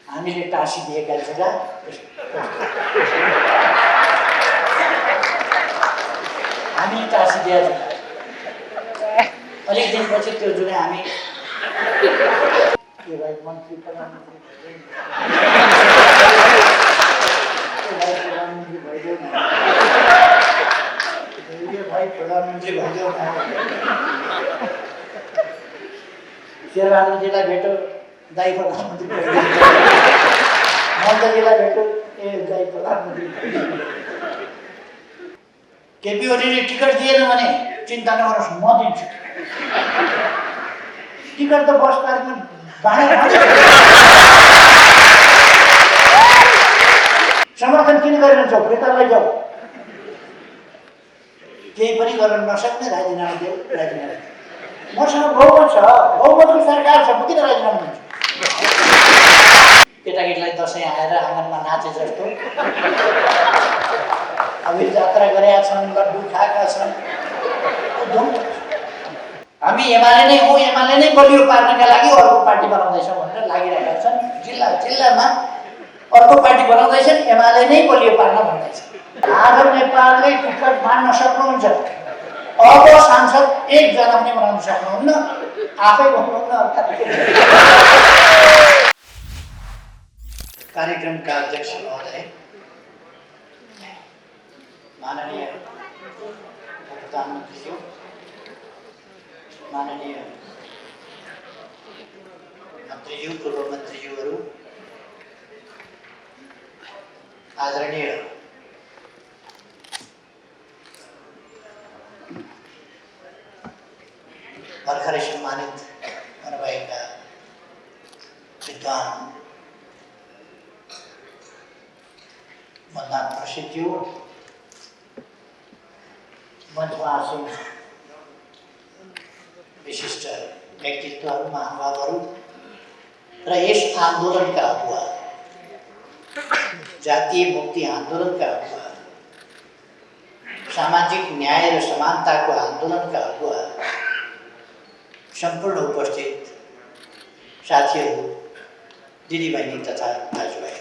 हामीले टाँसिदिएका जग्गा हामी टाँसिदिएका जग्गा अलिक दिनपछि त्यो जुन हामी मन्त्री प्रधानमन्त्री भइदेऊ भाइ प्रधानमन्त्री भइदेऊ शेरबहादुरजीलाई भेटो दाई प्रधानमन्त्री मन्त्रीजीलाई भेटो ए दाई प्रधानमन्त्री केपी ओलीले टिकट दिएन भने चिन्ता नगर्नुहोस् म दिन्छु टिकट त बस पार्कमा समर्थन किन गरिरहन्छ नेतालाई जाऊ केही पनि गर्न नसक्ने राजीनामा देऊ राजीनामा मसँग बहुमत छ बहुमतको सरकार छ म किन राजीनामा दिन्छु केटाकेटीलाई दसैँ आएर आँगनमा नाचे जस्तो अभिर जात्रा गरेका छन् लड्डु खाएका छन् हामी एमाले नै हो एमाले नै बलियो पार्नका लागि अर्को पार्टी बनाउँदैछौँ भनेर लागिरहेका छन् जिल्ला जिल्लामा अर्को पार्टी बनाउँदैछन् एमाले नै बलियो पार्न भन्दैछ आज नेपालले टिकट मान्न सक्नुहुन्छ अब सांसद एकजना पनि बनाउन सक्नुहुन्न आफै भन्नुहुन्न कार्यक्रमका अध्यक्ष महोदय माननीय प्रधानमन्त्रीज्यू माननीय मन्त्रीज्यू पूर्व मन्त्रीज्यूहरू आदरणीय भर्खरै सम्मानित हुनुभएका विद्वान मन्दान प्रसिद्धज्यू मञ्चमा आसीन विशिष्ट व्यक्तित्वहरू महानुभावहरू र यस आन्दोलनका अगुवा जातीय मुक्ति आन्दोलनका अगुवा सामाजिक न्याय र समानताको आन्दोलनका अगुवा सम्पूर्ण उपस्थित साथीहरू दिदीबहिनी तथा दाजुभाइ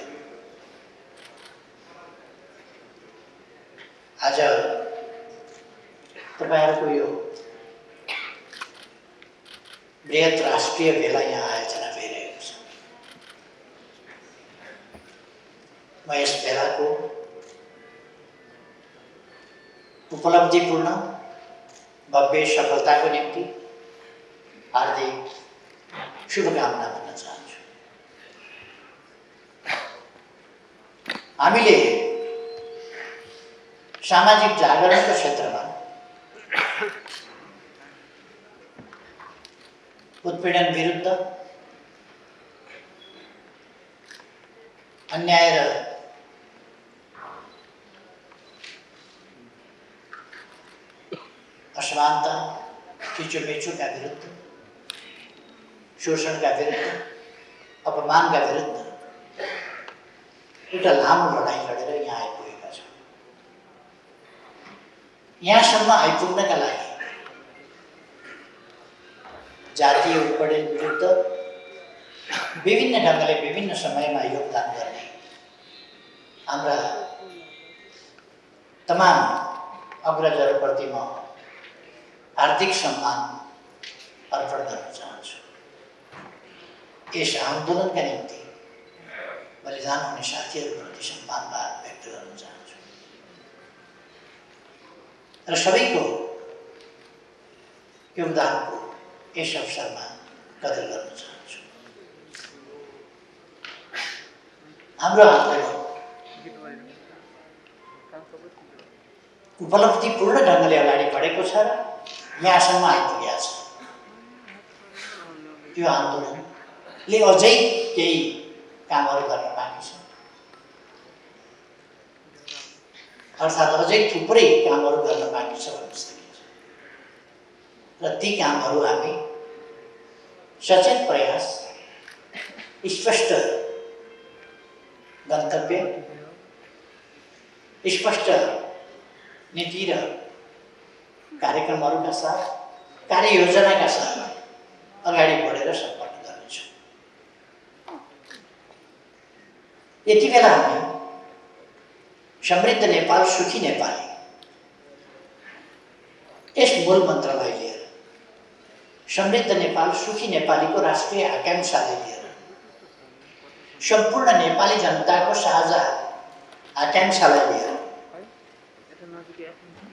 आज तपाईहरुको यो बृहत राष्ट्रिय भेला यहाँ आयोजना भइरहेको छ म यस भेलाको उपलब्धिपूर्ण भव्य सफलताको निम्ति हार्दिक शुभकामना भन्न चाहन्छु हामीले सामाजिक जागरणको क्षेत्रमा उत्पीडन विरुद्ध अन्याय र असमानता खिचोपेचोका विरुद्ध शोषणका विरुद्ध अपमानका विरुद्ध एउटा लामो लडाईँ लडेर यहाँ आइपुगेका छौँ। यहाँसम्म आइपुग्नका लागि जातीय उत्पीडन विरुद्ध विभिन्न ढङ्गले विभिन्न समयमा योगदान गर्ने हाम्रा तमाम अग्रजहरूप्रति म हार्दिक सम्मान अर्पण गर्न चाहन्छु। यस आन्दोलनका निम्ति बलिदान हुने साथीहरूप्रति सम्मान व्यक्त गर्न चाहन्छु र सबैको योगदानको यस अवसरमा कदर गर्न चाहन्छु। हाम्रो आन्दोलन उपलब्धिपूर्ण ढङ्गले अगाडि बढेको छ र यहाँसम्म आइपुगेको छ। त्यो आन्दोलनले अझै केही कामहरू गर्न बाँकी छ, अर्थात् अझै थुप्रै कामहरू गर्न बाँकी छ भन्न सकिन्छ र ती कामहरू हामी सचेत प्रयास, स्पष्ट गन्तव्य, स्पष्ट नीति र कार्यक्रमहरूका साथ, कार्ययोजनाका साथ अगाडि बढेर सम्पन्न गर्नेछौँ। यति बेला हामी समृद्ध नेपाल सुखी नेपाली यस मूल मन्त्रलाई लिएर समृद्ध नेपाल सुखी नेपालीको राष्ट्रिय आकांक्षालाई लिएर सम्पूर्ण नेपाली जनताको साझा आकांक्षालाई लिएर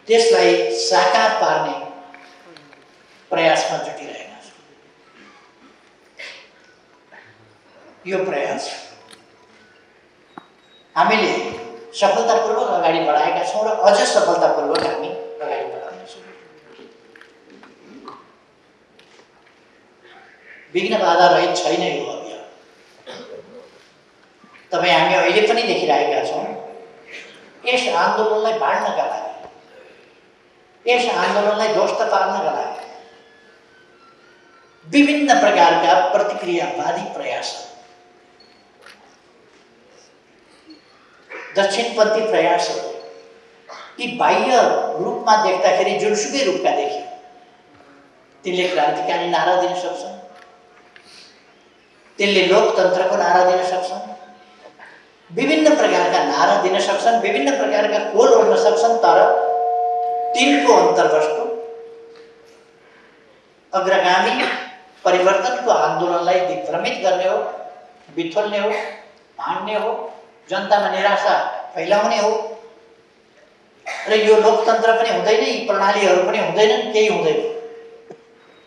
त्यसलाई साकार पार्ने प्रयासमा जुटिरहेका छौँ। यो प्रयास हामीले सफलतापूर्वक अगाडि बढाएका छौँ र अझ सफलतापूर्वक हामी अगाडि बढाउनेछौँ। विघ्न बाधा रहित छैन यो अभियान। तपाईँ हामी अहिले पनि देखिरहेका छौँ यस आन्दोलनलाई बाँड्नका लागि, यस आन्दोलनलाई ध्वस्त पार्नका लागि विभिन्न प्रकारका प्रतिक्रियावादी प्रयासहरू, दक्षिणपन्थी प्रयासहरू, ती बाह्य रूपमा देख्दाखेरि जुनसुकै रूपका देखियो तिनले क्रान्तिकारी नारा दिन सक्छन्, तिनले लोकतन्त्रको नारा दिन सक्छन्, विभिन्न प्रकारका नारा दिन सक्छन्, विभिन्न प्रकारका कोल ओढ्न सक्छन्, तर तिनको अन्तर्वस्तु अग्रगामी परिवर्तनको आन्दोलनलाई दिग्भ्रमित गर्ने हो, बिथोल्ने हो, भाँड्ने हो, जनतामा निराशा फैलाउने हो। र यो लोकतन्त्र पनि हुँदैन, यी प्रणालीहरू पनि हुँदैनन्, केही हुँदैन।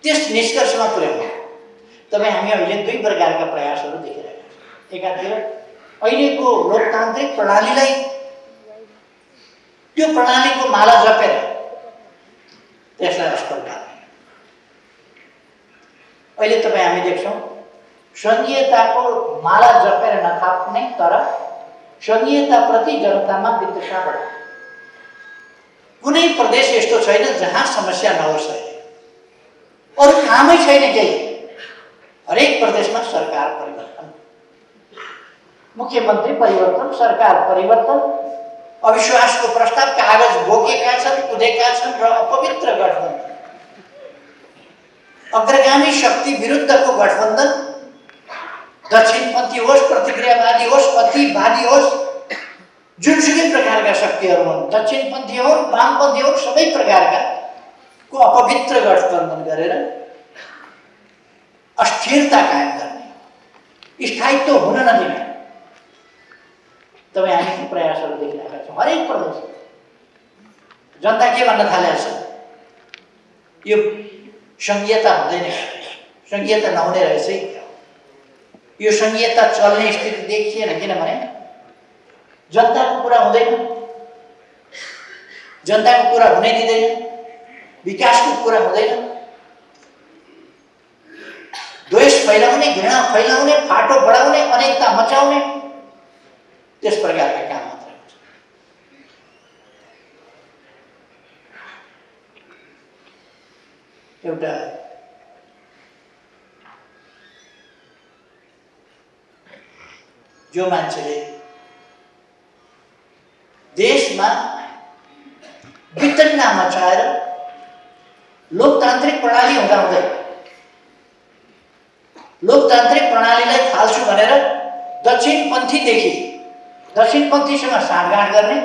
त्यस निष्कर्षमा पुर्याउनु तपाईँ हामी अहिले दुई प्रकारका प्रयासहरू देखिरहेका छौँ। एकातिर अहिलेको लोकतान्त्रिक प्रणालीलाई, त्यो प्रणालीको माला जपेर त्यसलाई असफल पार्ने। अहिले तपाईँ हामी देख्छौँ सङ्घीयताको माला जपेर नथाप्ने, तर सङ्घीयताप्रति जनतामा विद्वेषा बढाउने। कुनै प्रदेश यस्तो छैन जहाँ समस्या नहोस्, अरू कामै छैन केही। हरेक प्रदेशमा सरकार परिवर्तन, मुख्यमन्त्री परिवर्तन, सरकार परिवर्तन, अविश्वासको प्रस्ताव कागज बोकेका छन्, कुदेका छन् र अपवित्र गठबन्धन, अग्रगामी शक्ति विरुद्धको गठबन्धन, दक्षिणपन्थी होस्, प्रतिक्रियावादी होस्, अतिवादी होस्, जुनसुकै प्रकारका शक्तिहरू हुन्, दक्षिणपन्थी होस्, वामपन्थी होस्, सबै प्रकारका को अपवित्र गठबन्धन गरेर अस्थिरता कायम गर्ने, स्थायित्व हुन नदिने तपाईँ हामी प्रयासहरू देखिरहेका छौँ। हरेक प्रदेश जनता के भन्न थालेको छ, यो सङ्घीयता हुँदैन, सङ्घीयता नहुने रहेछ, यो सङ्घीयता चल्ने स्थिति देखिएन। किनभने जनताको कुरा हुँदैन, जनताको कुरा हुनै दिँदैन, विकासको कुरा हुँदैन, द्वेष फैलाउने, घृणा फैलाउने, फाटो बढाउने, अनेकता मचाउने, त्यस प्रकारका काम मात्र हुन्छ। एउटा जो मान्छेले देशमा वितन्ना मचाएर लोकतान्त्रिक प्रणाली हुँदाहुँदै लोकतान्त्रिक प्रणालीलाई फाल्छु भनेर दक्षिणपन्थीसँग साँठगाँठ गर्ने,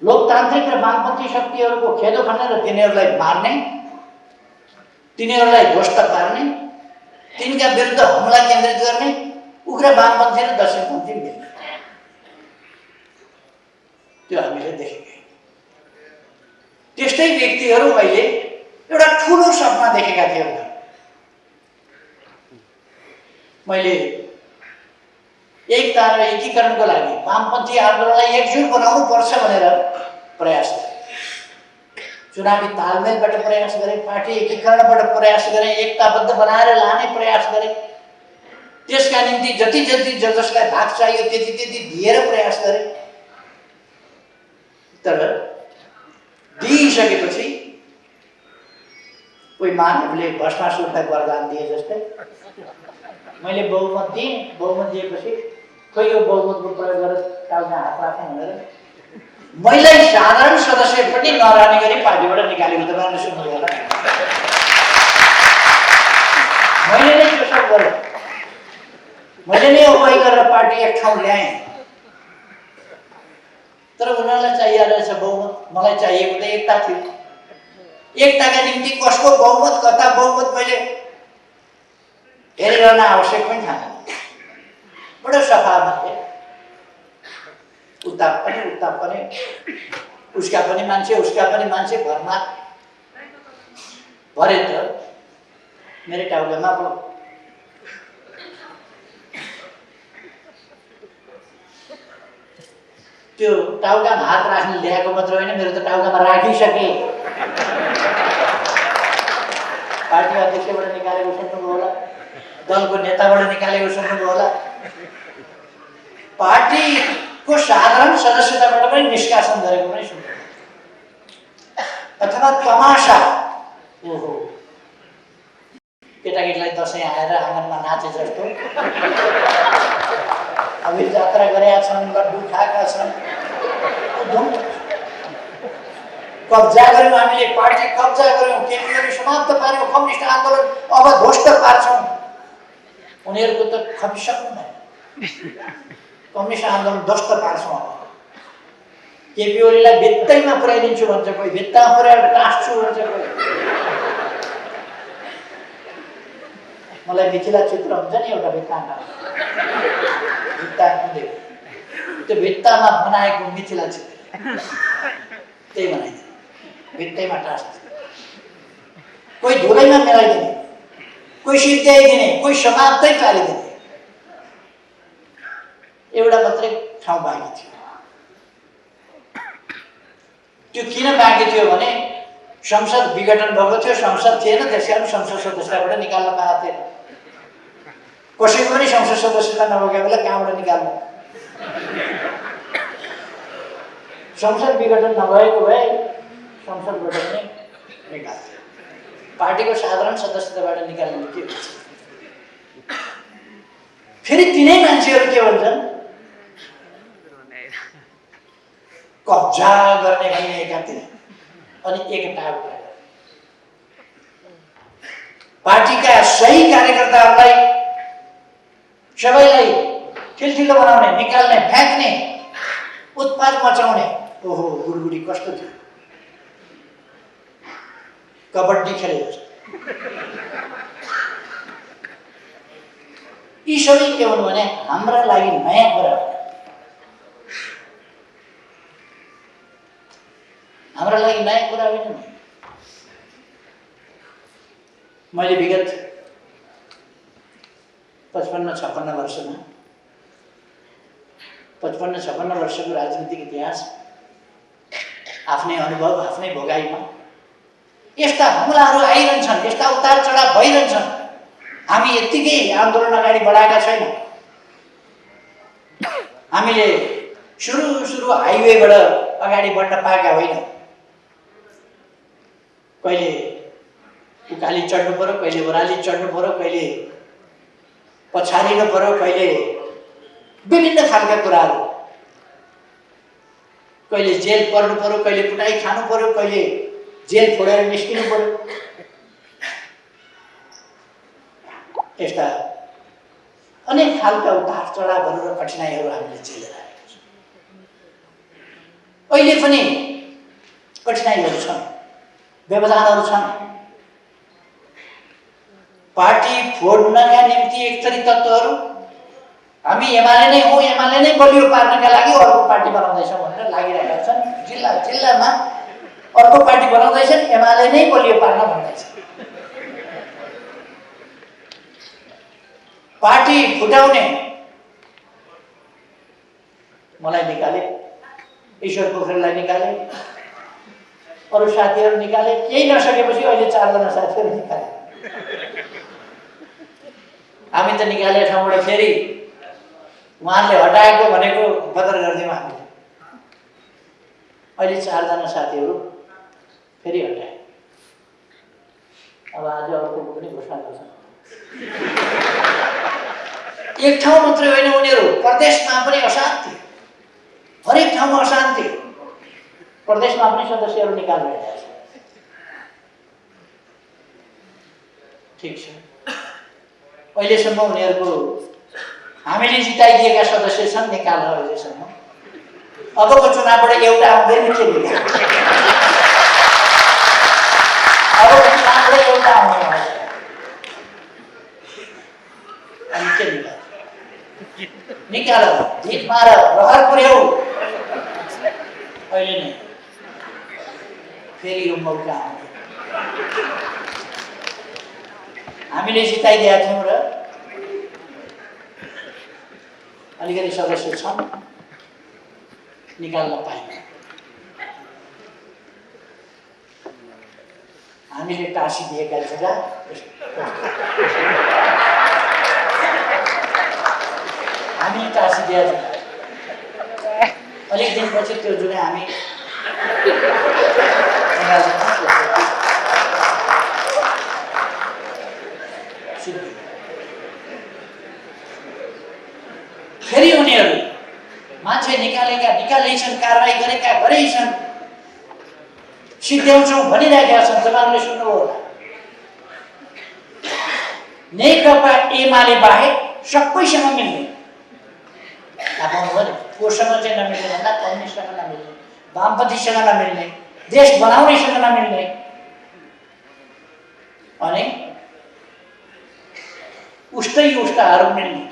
लोकतान्त्रिक र वामपन्थी शक्तिहरूको खेदो खनेर तिनीहरूलाई मार्ने, तिनीहरूलाई ध्वस्त पार्ने, तिनका विरुद्ध हमला केन्द्रित गर्ने, उग्र वामपन्थी र दक्षिणपन्थी मिल्ने, त्यो हामीले देखेका। त्यस्तै व्यक्तिहरू अहिले एउटा ठुलो सपना देखेका थिए। मैले एकता र एकीकरणको लागि वामपन्थी आन्दोलनलाई एकजुट बनाउनु पर्छ भनेर प्रयास गरेँ, चुनावी तालमेलबाट प्रयास गरेँ, पार्टी एकीकरणबाट प्रयास गरेँ, एकताबद्ध बनाएर लाने प्रयास गरेँ। त्यसका निम्ति जति जसलाई भाग चाहियो त्यति दिएर प्रयास गरेँ। तर दिइसकेपछि कोही मानवले भस्मासुरलाई वरदान दिए जस्तै मैले बहुमत दिएँ, बहुमत दिएपछि खोइ यो बहुमतको प्रयोग गरेर टाउमा हात राख्नु भनेर महिलाई साधारण सदस्य पनि नरहने गरी पार्टीबाट निकालेको तपाईँले सुन्नुभयो होला। मैले नै त्यो सब गरेँ। मैले नै अगुवाई गरेर पार्टी एक ठाउँ ल्याएँ, तर उनीहरूलाई चाहिएको रहेछ बहुमत। मलाई चाहिएको त एकता थियो। एकताका निम्ति कसको बहुमत कता बहुमत मैले हेरिरहन आवश्यक पनि थिएन। बडो सफा मान्छे, उता पनि उसका पनि मान्छे घरमा भरे त मेरे टाउकामा पो त्यो टाउकामा हात राख्न ल्याएको मात्र होइन, मेरो त टाउकामा राखिसके। पार्टी अध्यक्षबाट निकालेको सुन्नुभयो होला, दलको नेताबाट निकालेको सुन्नुभयो होला, पार्टीको साधारण सदस्यताबाट पनि निष्कासन गरेको पनि सुन्नुभयो, अथवा तमासा। ओहो, केटाकेटीलाई दसैँ आएर आँगनमा नाचे जस्तो अभिर जात्रा गरेका छन्, लड्डु खाएका छन्। कब्जा गर्यौँ हामीले, पार्टी कब्जा गर्यौँ, केपीओली समाप्त पार्यौँ, कम्युनिस्ट आन्दोलन अब ध्वस्त पार्छौँ। उनीहरूको त खपिसक्नु भएन, कम्युनिस्ट आन्दोलन ध्वस्त पार्छौँ। केपीओलीलाई भित्तैमा पुर्याइदिन्छु भन्छ कोही, भित्तामा पुर्याएर टाँस्छु भन्छ कोही। मलाई मिथिला चित्र हुन्छ नि एउटा भित्तामा, त्यो भित्तामा बनाएको मिथिला चित्र त्यही बनाइदिने, भित्तैमा टाँस्छ। कोही धुलैमा मिलाइदिने, कोही सिद्ध्याइदिने, कोही समाप्तै पारिदिने। एउटा मात्रै ठाउँ बाँकी थियो। त्यो किन बाँकी थियो भने संसद विघटन भएको थियो, संसद थिएन, त्यस कारण संसद सदस्यताबाट निकाल्न पाएको थिएन। कसैको पनि संसद सदस्यता नभएको बेला कहाँबाट निकाल्नु? संसद विघटन नभएको भए संसदबाट पनि निकाल्थ्यो। पार्टीको साधारण सदस्यताबाट निकाल्नु के हुन्छ? फेरि तिनै मान्छेहरू के भन्छन्? कब्जा गर्ने भनिएका थिए अनि एकता पार्टीका सही कार्यकर्ताहरूलाई सबैलाई ठिलठिलो बनाउने, निकाल्ने, फ्याँक्ने, उत्पात मचाउने। ओहो, गुडगुडी कस्तो थियो, कबड्डी खेले जस्तो। यी सबै के हुनु भने हाम्रा लागि नयाँ कुरा हो, हाम्रा लागि नयाँ कुरा होइन। मैले विगत 55-56 वर्षमा 55-56 वर्षको राजनीतिक इतिहास, आफ्नै अनुभव, आफ्नै भोगाइमा यस्ता हमलाहरू आइरहन्छन्, यस्ता उतार चढाव भइरहन्छन्। हामी यत्तिकै आन्दोलन अगाडि बढाएका छैनौँ। हामीले सुरु हाइवेबाट अगाडि बढ्न पाएका होइनौँ। कहिले उकाली चढ्नु पर्यो, कहिले ओह्राली चढ्नु पर्यो, कहिले पछारिनु पर्यो, कहिले विभिन्न खालका कुराहरू, कहिले जेल पर्नु पर्यो, कहिले कुटाइ खानु पर्यो, कहिले जेल फोडेर निस्किनु पर्यो। यस्ता अनेक खालका उतार चढावहरू र कठिनाइहरू हामीले झेलेर आएका छौँ। अहिले पनि कठिनाइहरू छन्, व्यवधानहरू छन्। पार्टी फोड्नका निम्ति एकथरी तत्त्वहरू हामी एमाले नै हो, एमाले नै बलियो पार्नका लागि अर्को पार्टी बनाउँदैछौँ भनेर लागिरहेका छन्। जिल्लामा अर्को पार्टी बनाउँदैछन्, एमाले नै बलियो पार्न भन्दैछ। पार्टी फुटाउने मलाई निकाले, ईश्वर पोखरेललाई निकाले, अरू साथीहरू निकाले, केही नसकेपछि अहिले 4 जना साथीहरू निकाले। हामी त निकाले ठाउँबाट फेरि उहाँले हटाएको भनेको बदर गरिदियौँ हामीले। अहिले 4 जना साथीहरू फेरि हटाए। अब आज अर्को पनि घोषणा गर्छन्। एक ठाउँ मात्रै होइन, उनीहरू प्रदेशमा पनि अशान्ति, हरेक ठाउँमा अशान्ति। प्रदेशमा पनि सदस्यहरू निकालिरहेका छन्। ठिक छ, अहिलेसम्म उनीहरूको हामीले जिताइदिएका सदस्य छन् निकाल्न अहिलेसम्म। अबको चुनावबाट एउटा आउँदैन के निकाल, अबको चुनावबाट एउटा आउने भयो अनि के निकाल, निकाल भिख मार रहर पुर्याउ। अहिले नै फेरि यो मौका आउँछ। हामीले जिताइदिएका थियौँ र अलिकति सदस्य छन् निकाल्न पाइन्छ। हामीले टाँसिदिएका जग्गा हामीले टाँसिदिएका जग्गा अलिक दिनपछि त्यो जग्गा हामी फेरि उनीहरू मान्छे निकालेछन्, कारवाही गरेछन्, सिद्ध्याउँछौँ भनिरहेका छन्। तपाईँहरूले सुन्नुभयो होला, नेकपा एमाले बाहेक सबैसँग मिल्ने, थाहा पाउनुभयो नि, कोसँग चाहिँ नमिल्ने भन्दा कम्युनिस्टसँग नमिल्ने, वामपन्थीसँग नमिल्ने, देश बनाउनेसँग नमिल्ने, अनि उस्तै उस्ताहरू मिल्ने,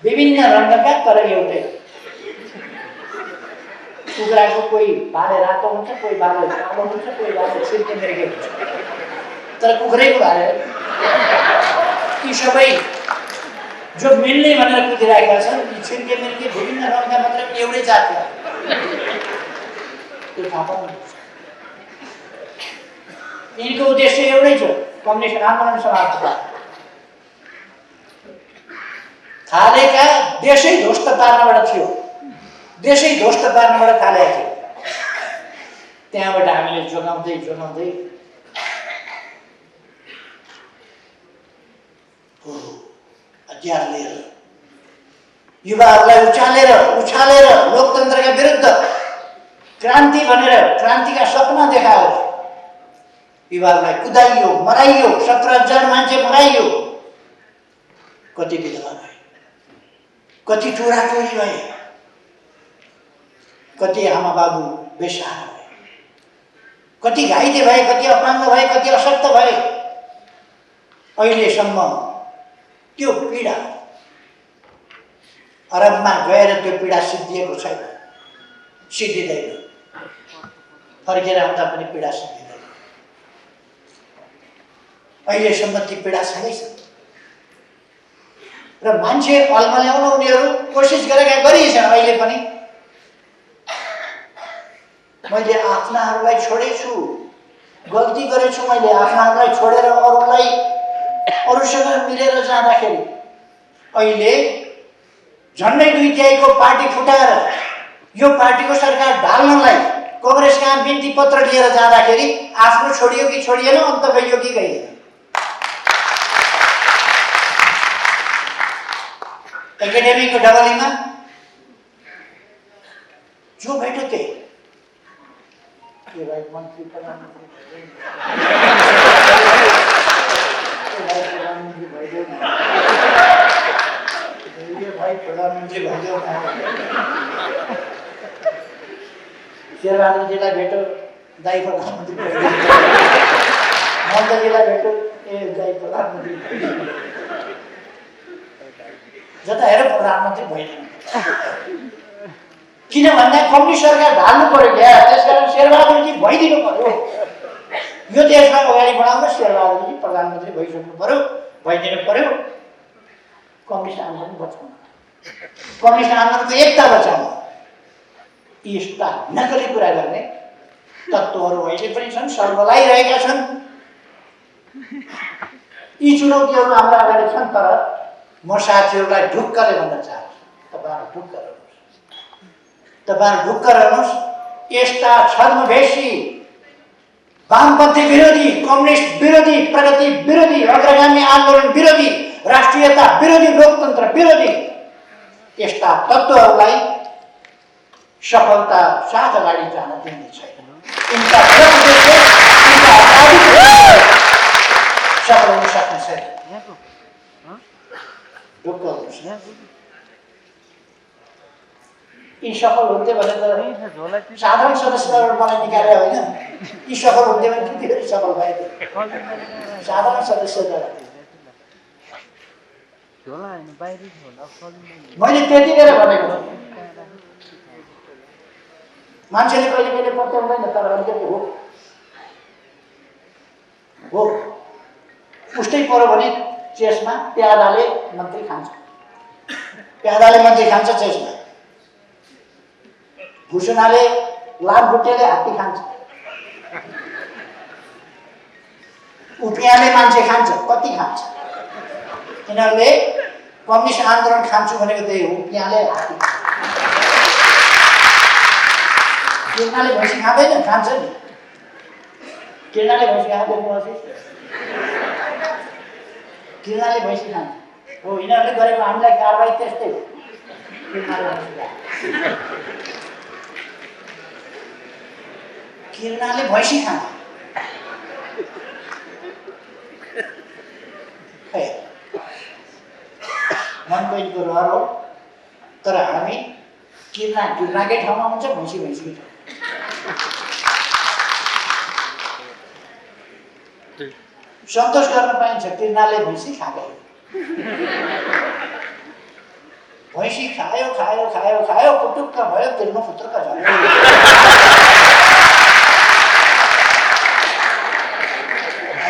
विभिन्न रङका तर एउटै। कुखुराको कोही भाले रातो हुन्छ, कोही भाले कालो हुन्छ, कोही भाले छिर्के मिर्के हुन्छ, तर कुखुरैको भाले यी सबै जो मिल्ने भनेर कुदिरहेका छन्। यी छिर्के मिर्के विभिन्न रङका मतलब एउटै जातका, त्यो थाहा पाउनुहुन्छ। यिनको उद्देश्य एउटै छ, कम्युनिस्ट आन्दोलन समाप्त थालेका देशै ध्वस्त पार्नबाट थियो, देशै ध्वस्त पार्नबाट थालेका थियो। त्यहाँबाट हामीले जोगाउँदै जोगाउँदै हतियार लिएर युवाहरूलाई उछालेर लोकतन्त्रका विरुद्ध क्रान्ति भनेर क्रान्तिका सपना देखाएर युवाहरूलाई कुदाइयो, मराइयो, 17,000 मान्छे मराइयो। कति विधवा भए, कति टोराटोरी भए, कति आमा बाबु बेसहारा भए, कति घाइते भए, कति अपाङ्ग भए, कति अशक्त भए। अहिलेसम्म त्यो पीडा अरबमा गएर त्यो पीडा सिद्धिएको छैन, सिद्धिँदैन। फर्केर आउँदा पनि पीडा सिद्धिँदैन। अहिलेसम्म ती पीडा छँदैछ र मान्छे अलमल्याउन उनीहरू कोसिस गरिछन्। अहिले पनि मैले आफ्नाहरूलाई छोडेछु, गल्ती गरेछु, मैले आफ्नाहरूलाई छोडेर अरूसँग मिलेर जाँदाखेरि अहिले झन्डै 2/3 पार्टी फुटाएर यो पार्टीको सरकार ढाल्नलाई कांग्रेसका बिन्ती पत्र लिएर जाँदाखेरि आफ्नो छोडियो कि छोडिएन, अन्त गइयो कि गइएन। एकेडेमीको डबलीमा जो बैठो थे मंत्री प्रधानमंत्री भइदेऊ शेरबहादुरजीलाई भेटो, दाई प्रधानमन्त्री मन्त्रीजीलाई भेटो, ए दाई प्रधानमन्त्री, जता हेर प्रधानमन्त्री भइदैन। किन भन्दा कम्युनिस्ट सरकार ढाल्नु पर्यो क्या, त्यसकारण शेरबहादुरजी भइदिनु पर्यो। यो देशलाई अगाडि बढाउन शेरबहादुरजी प्रधानमन्त्री भइसक्नु पर्यो, भइदिनु पर्यो। कम्युनिस्ट आन्दोलन बचाउन, कम्युनिस्ट आन्दोलनको एकता बचाउन। यस्ता नकली कुरा गर्ने तत्त्वहरू अहिले पनि छन्, सर्वलाइरहेका छन्। यी चुनौतीहरू हाम्रा अगाडि छन्, तर म साथीहरूलाई ढुक्कले भन्न चाहन्छु, तपाईँहरू ढुक्क रहनुहोस्। यस्ता छद्मवेशी, वामपन्थी विरोधी, कम्युनिस्ट विरोधी, प्रगति विरोधी, अग्रगामी आन्दोलन विरोधी, राष्ट्रियता विरोधी, लोकतन्त्र विरोधी यस्ता तत्त्वहरूलाई सफलता साथ अगाडि जान दिने छैन। इनका सफल हुन सक्ने छैन। ढुक्क हुनुहोस्। यी सफल हुन्थे भने त साधारण सदस्यबाट मलाई निकाले होइन, यी सफल हुन्थे भने त्यतिखेर सफल भए थिए साधारण सदस्यबाट। मैले त्यतिखेर भनेको मान्छेले कहिले कहिले पत्याउँदैन, तर अलिकति हो उस्तै पऱ्यो भने चेसमा प्यादाले मन्त्री खान्छ, प्यादाले मन्त्री खान्छ चेसमा, भुसुनाले लामखुट्टेले हात्ती खान्छ, उपियाँले मान्छे खान्छ, कति खान्छ। यिनीहरूले कम्युनिस्ट आन्दोलन खान्छु भनेको त्यही हो, उपियाँले हात्ती किर्नाले भैँसी खाँदैन, खान्छ नि, किर्नाले भैँसी खाँदैन, किर्नाले भैँसी खान्छ हो। यिनीहरूले गरेको हामीलाई कारबाही त्यस्तै हो, किर्नाले भैँसी खान्छ, किर्नाले भैँसी खान्छ। मनको यिनको रहर हो, तर हामी किर्नाकै ठाउँमा हुन्छ, भैँसी भैँसीकै ठाउँ। सन्तोष गर्न पाइन्छ, किर्नाले भैँसी खाएको, भैँसी खायो खायो खायो खायो पुटुक्क भयो, तिर्नु फुत्रुक्क भयो।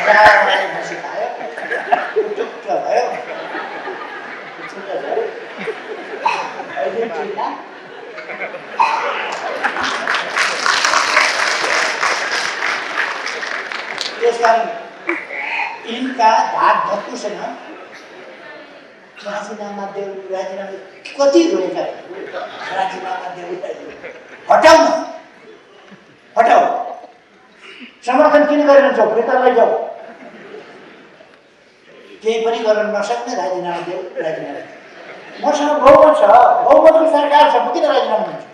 भैँसी खायो पुटुक्क भयो, त्यसकारण यिनका धाक धक्कुसँग राजीनामा देऊ, राजीनामा कति रोएका, राजीनामा देऊ, हटाउ न, हटाउ, समर्थन किन गरिरहन्छौ, फिर्ता लैजाऊ, केही पनि गर्न नसक्ने राजीनामा देऊ, राजीनामा। मसँग बहुमत छ, बहुमतको सरकार छ, म किन राजीनामा दिन्छु।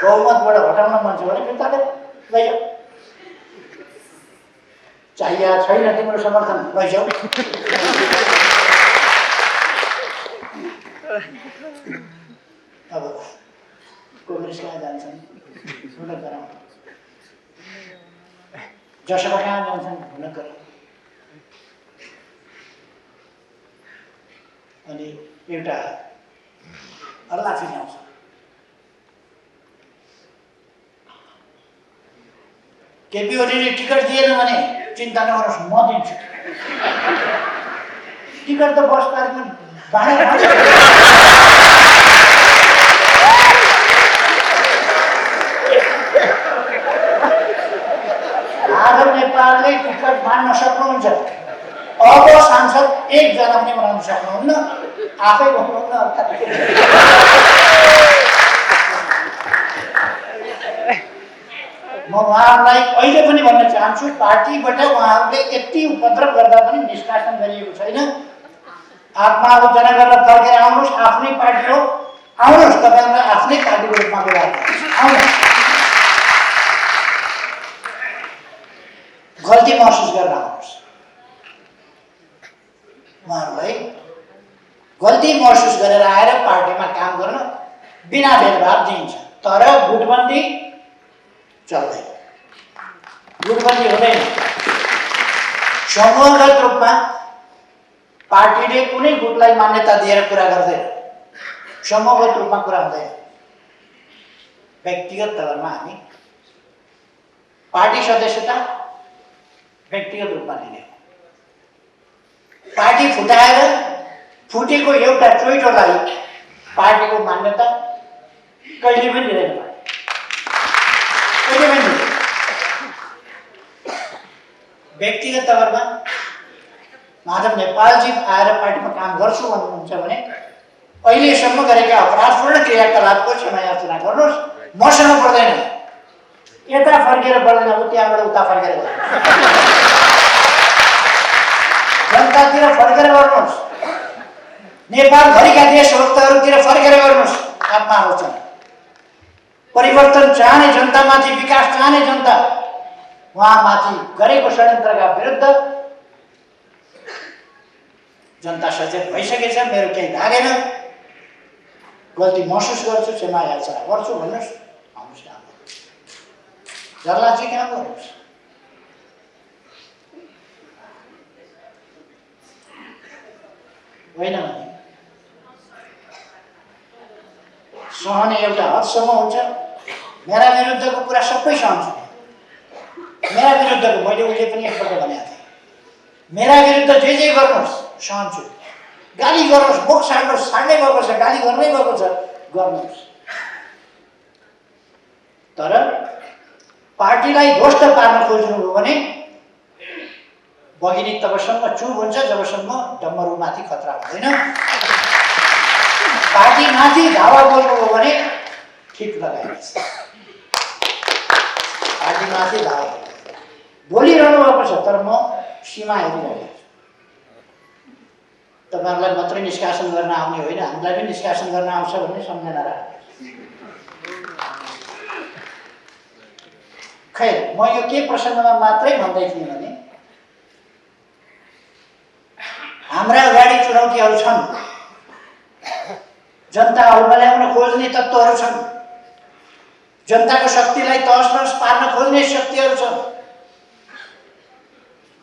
बहुमतबाट हटाउन मन छ भने फिर्ता लैजाऊ, चाहिए छैन तिम्रो समर्थन, लैजाऊ। अब कांग्रेस कहाँ जान्छन्, हुन गराउँ, जसपा कहाँ जान्छन्, हुन गराउँ। अनि एउटा अल्लाह फेरि आउँछ, केपी ओलीले टिकट दिएन भने चिन्ता नगर्नुहोस्, म दिन्छु। टिकट त बस पार्कमा भाडा आज नेपालले टिकट मान्न सक्नुहुन्छ। अब सांसद एकजना पनि बनाउन सक्नुहुन्न, आफै बनाउनुहुन्न। म उहाँहरूलाई अहिले पनि भन्न चाहन्छु, पार्टीबाट उहाँहरूले यति उपद्रव गर्दा पनि निष्कासन गरिएको छैन। आत्मालोचना गरेर फर्केर आउनुहोस्, आफ्नै पार्टी हो, आउनुहोस्, तपाईँहरूलाई आफ्नै पार्टीको रूपमा व्यवहार आउनुहोस्। गल्ती महसुस गरेर आउनुहोस्, उहाँहरूलाई गल्ती महसुस गरेर आएर पार्टीमा काम गर्न बिना भेदभाव दिइन्छ। तर गुटबन्दी चल्दैन, गुटबन्दी हुँदैन। समूहगत रूपमा पार्टीले कुनै गुटलाई मान्यता दिएर कुरा गर्दैन, समूहगत रूपमा कुरा हुँदैन। व्यक्तिगत तवरमा हामी पार्टी सदस्यता व्यक्तिगत रूपमा लिने, पार्टी फुटाएर फुटेको एउटा चोइटोलाई पार्टीको मान्यता कहिले पनि दिँदैन, कहिले पनि। व्यक्तिगत तवरमा माधव नेपालजी आएर पार्टीमा काम गर्छु भन्नुहुन्छ भने अहिलेसम्म गरेका अपराधपूर्ण क्रियाकलापको क्षमायाचना गर्नुहोस्, मसँग पर्दैन। यता फर्केर पर्दैन, त्यहाँबाट उता फर्केर जनतातिर फर्केर गर्नुहोस्, नेपालभरिका देशभक्तहरूतिर फर्केर गर्नुहोस् आत्मालोचना। परिवर्तन चाहने जनतामाथि, विकास चाहने जनता, उहाँमाथि गरेको षड्यन्त्रका विरुद्ध जनता सचेत भइसकेछ। मेरो केही लागेन, गल्ती महसुस गर्छु, क्षमा याचना गर्छु भन्नुहोस्, आउनुहोस् काम गर्नुहोस्, जर्लाजी काम गर्नुहोस्। होइन भने सहने एउटा हदसम्म हुन्छ। मेरा विरुद्धको कुरा सबै सहन्छु। मेरा विरुद्धको मैले उहिले पनि एकपल्ट भनेको थिएँ, मेरा विरुद्ध जे गर्नुहोस् सहन्छु। गाली गर्नुहोस्, मुख छाड्नुहोस्, छाड्नै गएको छ, गाली गर्नै गएको छ, गर्नुहोस्। तर पार्टीलाई ध्वस्त पार्न खोज्नुभयो भने बगिनी तबसम्म चुप हुन्छ जबसम्म डम्बरुमाथि खतरा हुँदैन। पार्टीमाथि धावा बोल्नुभयो भने ठिक लगाइन्छ। पार्टीमाथि धावा बोलिरहनु भएको छ, तर म सीमा हेरिरहेको छु। तपाईँहरूलाई मात्रै निष्कासन गर्न आउने होइन, हामीलाई पनि निष्कासन गर्न आउँछ भन्ने सम्झना राख्नु। खैर, म यो के प्रसङ्गमा मात्रै भन्दै थिएँ भने हाम्रा अगाडि चुनौतीहरू छन्, जनताहरूमा ल्याउन खोज्ने तत्त्वहरू छन्, जनताको शक्तिलाई तहस नहस पार्न खोज्ने शक्तिहरू छन्।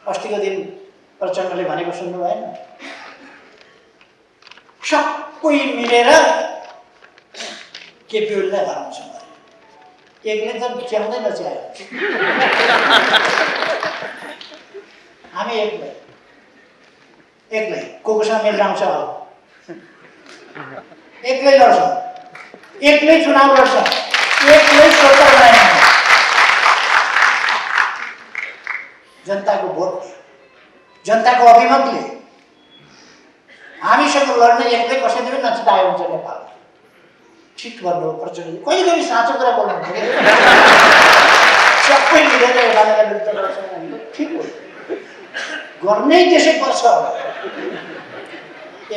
अस्तिको दिन प्रचण्डले भनेको सुन्नु भएन? सबै मिलेर केपी ओलीलाई हराउँछ। एकले त च्याउँदै नच्यायो। हामी एक्लै कोसँग मेल आउँछ, एक्लै लड्छौँ, एक्लै चुनाव लड्छौँ, एक्लै सरकार बनाइन्छ। जनताको भोट, जनताको अभिमतले हामीसँग लड्ने एक्लै कसैले पनि नचितायो हुन्छ नेपाल। ठिक गर्नु प्रचण्डले कहिले कहिले साँचो कुरा बोल्नुहुन्छ कि सबै मिलेर एमालेका विरुद्ध लड्छौँ भने ठिक हो, गर्नै त्यसै पर्छ।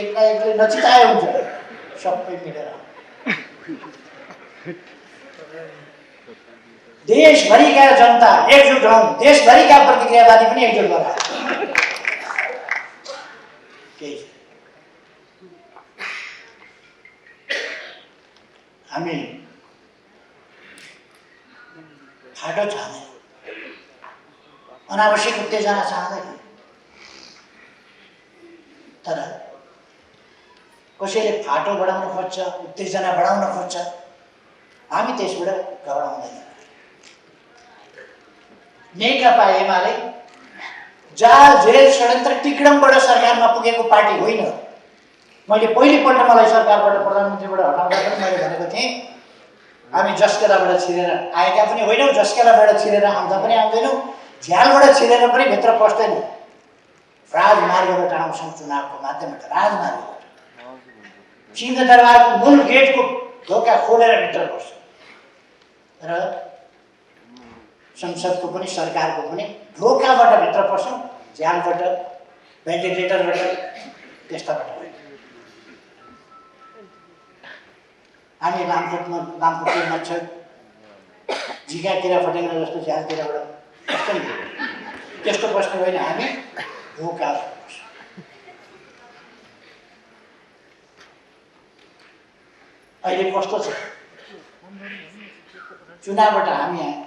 एक्लै नचितायो हुन्छ, सबै मिलेर। देशभरिका जनता एकजुट हौँ, देशभरिका प्रतिक्रियावादी पनि एकजुट गरा। हामी फाटो चाहँदैन, अनावश्यक उत्तेजना चाहँदैन। तर कसैले फाटो बढाउन खोज्छ, उत्तेजना बढाउन खोज्छ, हामी त्यसबाट घबराउँदैन। नेकपा एमाले जाल जेल षड्यन्त्र टिकडमबाट सरकारमा पुगेको पार्टी होइन। मैले पहिलोपल्ट मलाई सरकारबाट प्रधानमन्त्रीबाट हटाउँदा पनि मैले भनेको थिएँ, हामी जसकेलाबाट छिरेर आएका पनि होइनौँ, जसकेलाबाट छिरेर आउँदा पनि आउँदैनौँ, झ्यालबाट छिरेर पनि भित्र पस्दैनौँ। राजमार्गबाट आउँछौँ, चुनावको माध्यमबाट, राजमार्गबाट। सिंहदरबारको मूल गेटको ढोका खोलेर भित्र पस्छौँ र संसदको पनि सरकारको पनि ढोकाबाट भित्र पस्छौँ, झ्यालबाट, भेन्टिलेटरबाट, त्यस्ताबाट। हामी लामखुट्टे मच्छर झिका किरा फटेङ्ग्रा जस्तो झ्यालतिरबाट पस्छौँ, त्यस्तो पस्ने होइन। हामी ढोकाबाट पस्छौँ। अहिले कस्तो छ? चुनावबाट हामी आयौँ,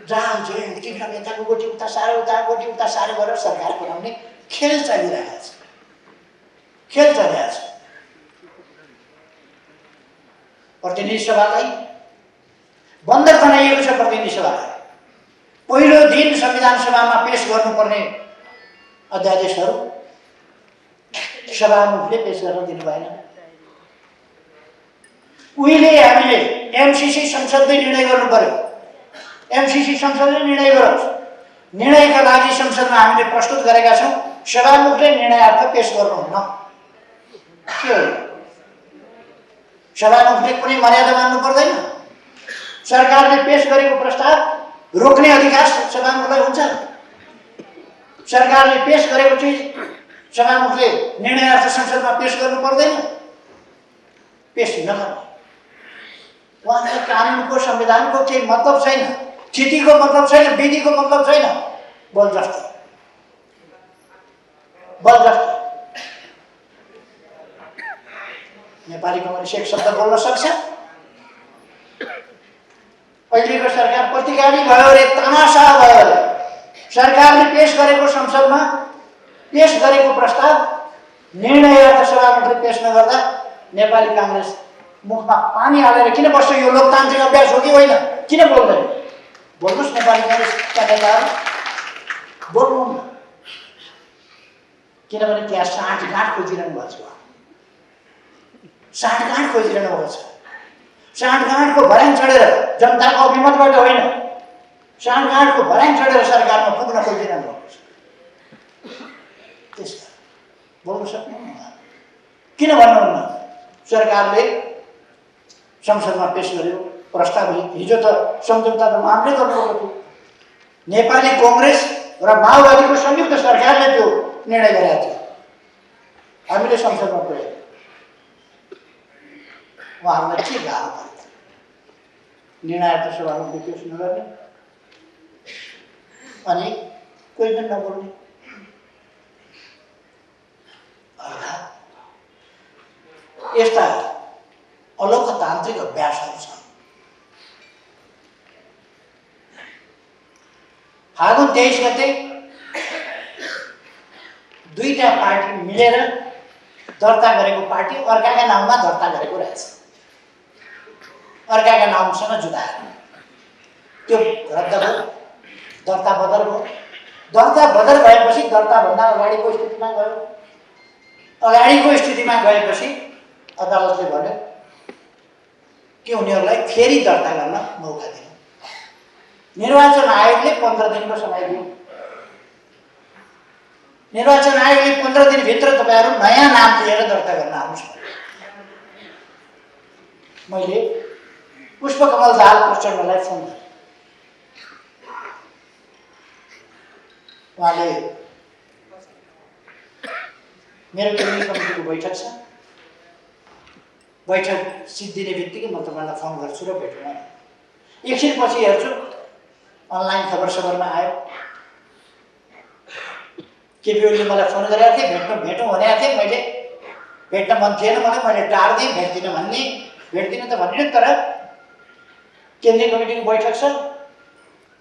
जाल जेल टिक्न नेताको गोटी उता साह्रो, उता गोटी उता साह्रो गरेर सरकार बनाउने खेल चलिरहेको छ, खेल चलिरहेको छ। प्रतिनिधि सभालाई बन्द बनाइएको छ। प्रतिनिधि सभालाई पहिलो दिन संविधान सभामा पेश गर्नुपर्ने अध्यादेशहरू सभामुखले पेश गर्न दिनु भएन। उहिले हामीले एमसीसी संसदले निर्णय गर्नु पर्यो, एमसीसी संसदले निर्णय गरोस्। निर्णयका लागि संसदमा हामीले प्रस्तुत गरेका छौँ, सभामुखले निर्णयार्थ पेश गर्नुहुन्न। के हो? सभामुखले कुनै मर्यादा मान्नु पर्दैन। सरकारले पेश गरेको प्रस्ताव रोक्ने अधिकार सभामुखलाई हुन्छ। सरकारले पेश गरेको चिज सभामुखले निर्णयार्थ संसदमा पेश गर्नु पर्दैन, पेश नगर्ने। उहाँलाई कानुनको संविधानको केही मतलब छैन। चिठीको मतलब छैन, विधिको मतलब छैन। बोल जस्तो नेपाली कङ्ग्रेस एक शब्द बोल्न सक्छ? अहिलेको सरकार प्रतिगामी भयो अरे, तानासा भयो अरे। सरकारले पेश गरेको संसदमा पेश गरेको प्रस्ताव निर्णय सभामुखले पेश नगर्दा नेपाली काङ्ग्रेस मुखमा पानी हालेर किन बस्छ? यो लोकतान्त्रिक अभ्यास हो कि होइन? किन बोल्दैन? बोल्नुहोस् नेपाली काङ्ग्रेसका नेताहरू, बोल्नु। किनभने त्यहाँ साँठगाँठ खोजिरहनु भएको छ। साँठगाँठ खोजिरहनु भएको छ। साँठगाँठको भर्याङ चढेर, जनताको अभिमतबाट होइन, साँठगाँठको भर्याङ चढेर सरकारमा पुग्न खोजिरहनु भएको छ। त्यसका बोल्नु सक्नुहुन्न? किन भन्नुहुन्न? सरकारले संसदमा पेश गर्यो प्रस्ताव, हिजो त सम्झौता त हामीले गर्नुभएको थियो। नेपाली कङ्ग्रेस र माओवादीको संयुक्त सरकारले त्यो निर्णय गरेका थियो। हामीले संसदमा पुर्यायौँ। उहाँहरूलाई के गाह्रो पर्यो? निर्णय सभामा पेश नगर्ने अनि कोही पनि नबोल्ने। यस्ता अलोकतान्त्रिक अभ्यासहरू छन्। फागुन 23 गते दुईटा पार्टी मिलेर दर्ता गरेको पार्टी अर्काका नाममा दर्ता गरेको रहेछ। अर्काका नामसँग जुदाएर त्यो रद्द भयो, दर्ता बदर भयो। दर्ता बदर भएपछि दर्ताभन्दा अगाडिको स्थितिमा गयो। अगाडिको स्थितिमा गएपछि अदालतले भन्यो कि उनीहरूलाई फेरि दर्ता गर्न मौका दिनु। निर्वाचन आयोगले 15 दिनको समय दियो। निर्वाचन आयोगले 15 दिनभित्र तपाईँहरू नयाँ नाम लिएर दर्ता गर्न आउनुहोस्। मैले पुष्पकमल दाहाल प्रचण्डलाई फोन गरेँ। उहाँले मेरो केन्द्रीय कमिटीको बैठक छ, बैठक सिद्धिने बित्तिकै म तपाईँलाई फोन गर्छु र भेटौँ। एकछिनपछि हेर्छु अनलाइन खबर सबरमा आयो, केपी ओलीले मलाई फोन गरेका थिए, भेटौँ भनेका थिएँ। मैले भेट्न मन थिएन, मैले टार्दिएँ, भेट्दिनँ त भनिनँ, तर केन्द्रीय कमिटीको बैठक छ,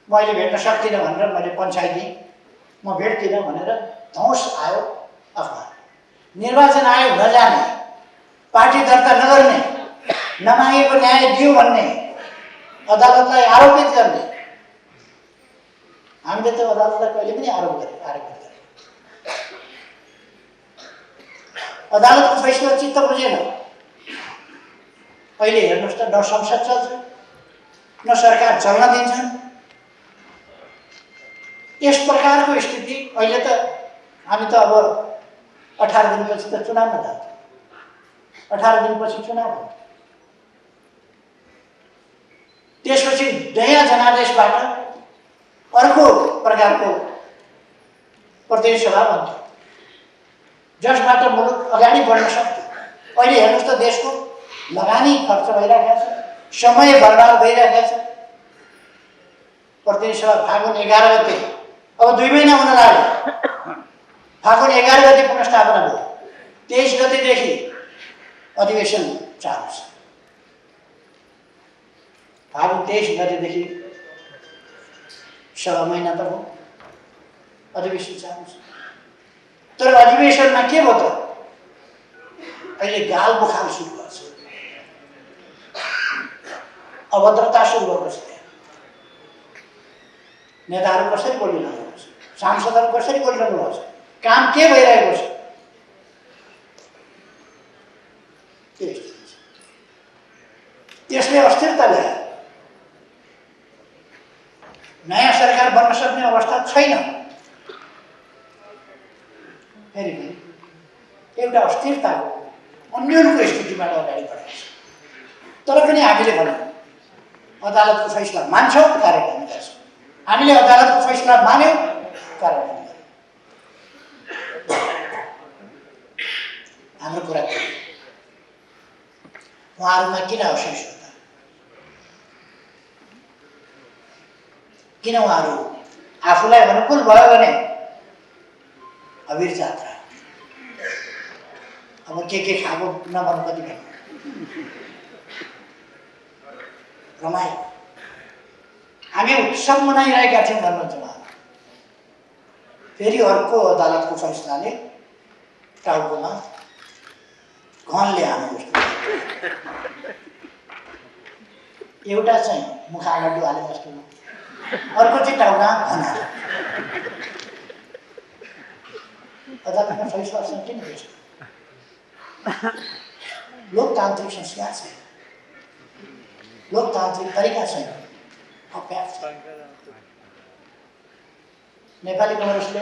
मैले भेट्न सक्दिनँ भनेर मैले पन्छाइ दिएँ। म भेट्दिनँ भनेर धौस आयो अफवाह। निर्वाचन आयोग नजाने, पार्टी दर्ता नगर्ने, नमागेको न्याय दियो भन्ने, अदालतलाई आरोपित गर्ने। हामीले त अदालतलाई कहिले पनि आरोपित गरे। अदालतको फैसला चित्त बुझेन। अहिले हेर्नुहोस् त, न संसद चल्छ, न सरकार चल्न दिन्छन्। यस प्रकारको स्थिति अहिले त हामी त अब 18 दिनपछि त चुनावमा जान्छ। 18 दिनपछि चुनाव हो। त्यसपछि नयाँ जनादेशबाट अर्को प्रकारको प्रतिनिधि सभा बन्छ, जसबाट मुलुक अगाडि बढ्न सक्छ। अहिले हेर्नुहोस् त, देशको लगानी खर्च भइरहेको छ, समय बर्बाद भइरहेको छ। प्रतिनिधि सभा फागुन 11 गते, अब 2 महिना हुन लाग्यो। फागुन 11 गते पुनर्स्थापना भयो। 23 गतेदेखि अधिवेशन चालु छ। फागुन 23 गतेदेखि सवा महिना त भयो, अधिवेशन चालु छ। तर अधिवेशनमा के भयो त? अहिले गाल बुखार सुरु भएको छ, अभद्रता सुरु भएको छ। नेताहरू कसरी बोलिरहनु भएको छ, सांसदहरू कसरी बोलिरहनु भएको छ, काम के भइरहेको छ, त्यसले अस्थिरता ल्यायो। नयाँ सरकार बन्न सक्ने अवस्था छैन। फेरि एउटा अस्थिरताको अन्योन्यको स्थितिबाट अगाडि बढेको छ। तर पनि हामीले भन्यौँ अदालतको फैसला मान्छौँ, कार्यान्वयन गर्छौँ। हामीले अदालतको फैसला मान्यौँ, कार्यान्वयन गर्यौँ। हाम्रो कुरा उहाँहरूमा किन असहिष्णुता? किन उहाँहरू आफूलाई अनुकूल भयो भने अबिर जात्रा, अब के खाएको नभन्नु कति भन्नु, रमाइलो हामी उत्सव मनाइरहेका थियौँ भन्नुहुन्छ उहाँ। फेरि अर्को अदालतको फैसलाले टाउकोमा घनले हाल्नु जस्तो, एउटा चाहिँ मुखा लड्डु हाले जस्तो, अर्को चाहिँ टाउका घन हाल्यो। अदालतमा फैसला किन त्यस्तो? लोकतान्त्रिक संस्कार छैन, लोकतान्त्रिक तरिका छैन, अभ्यास छैन। नेपाली कांग्रेसले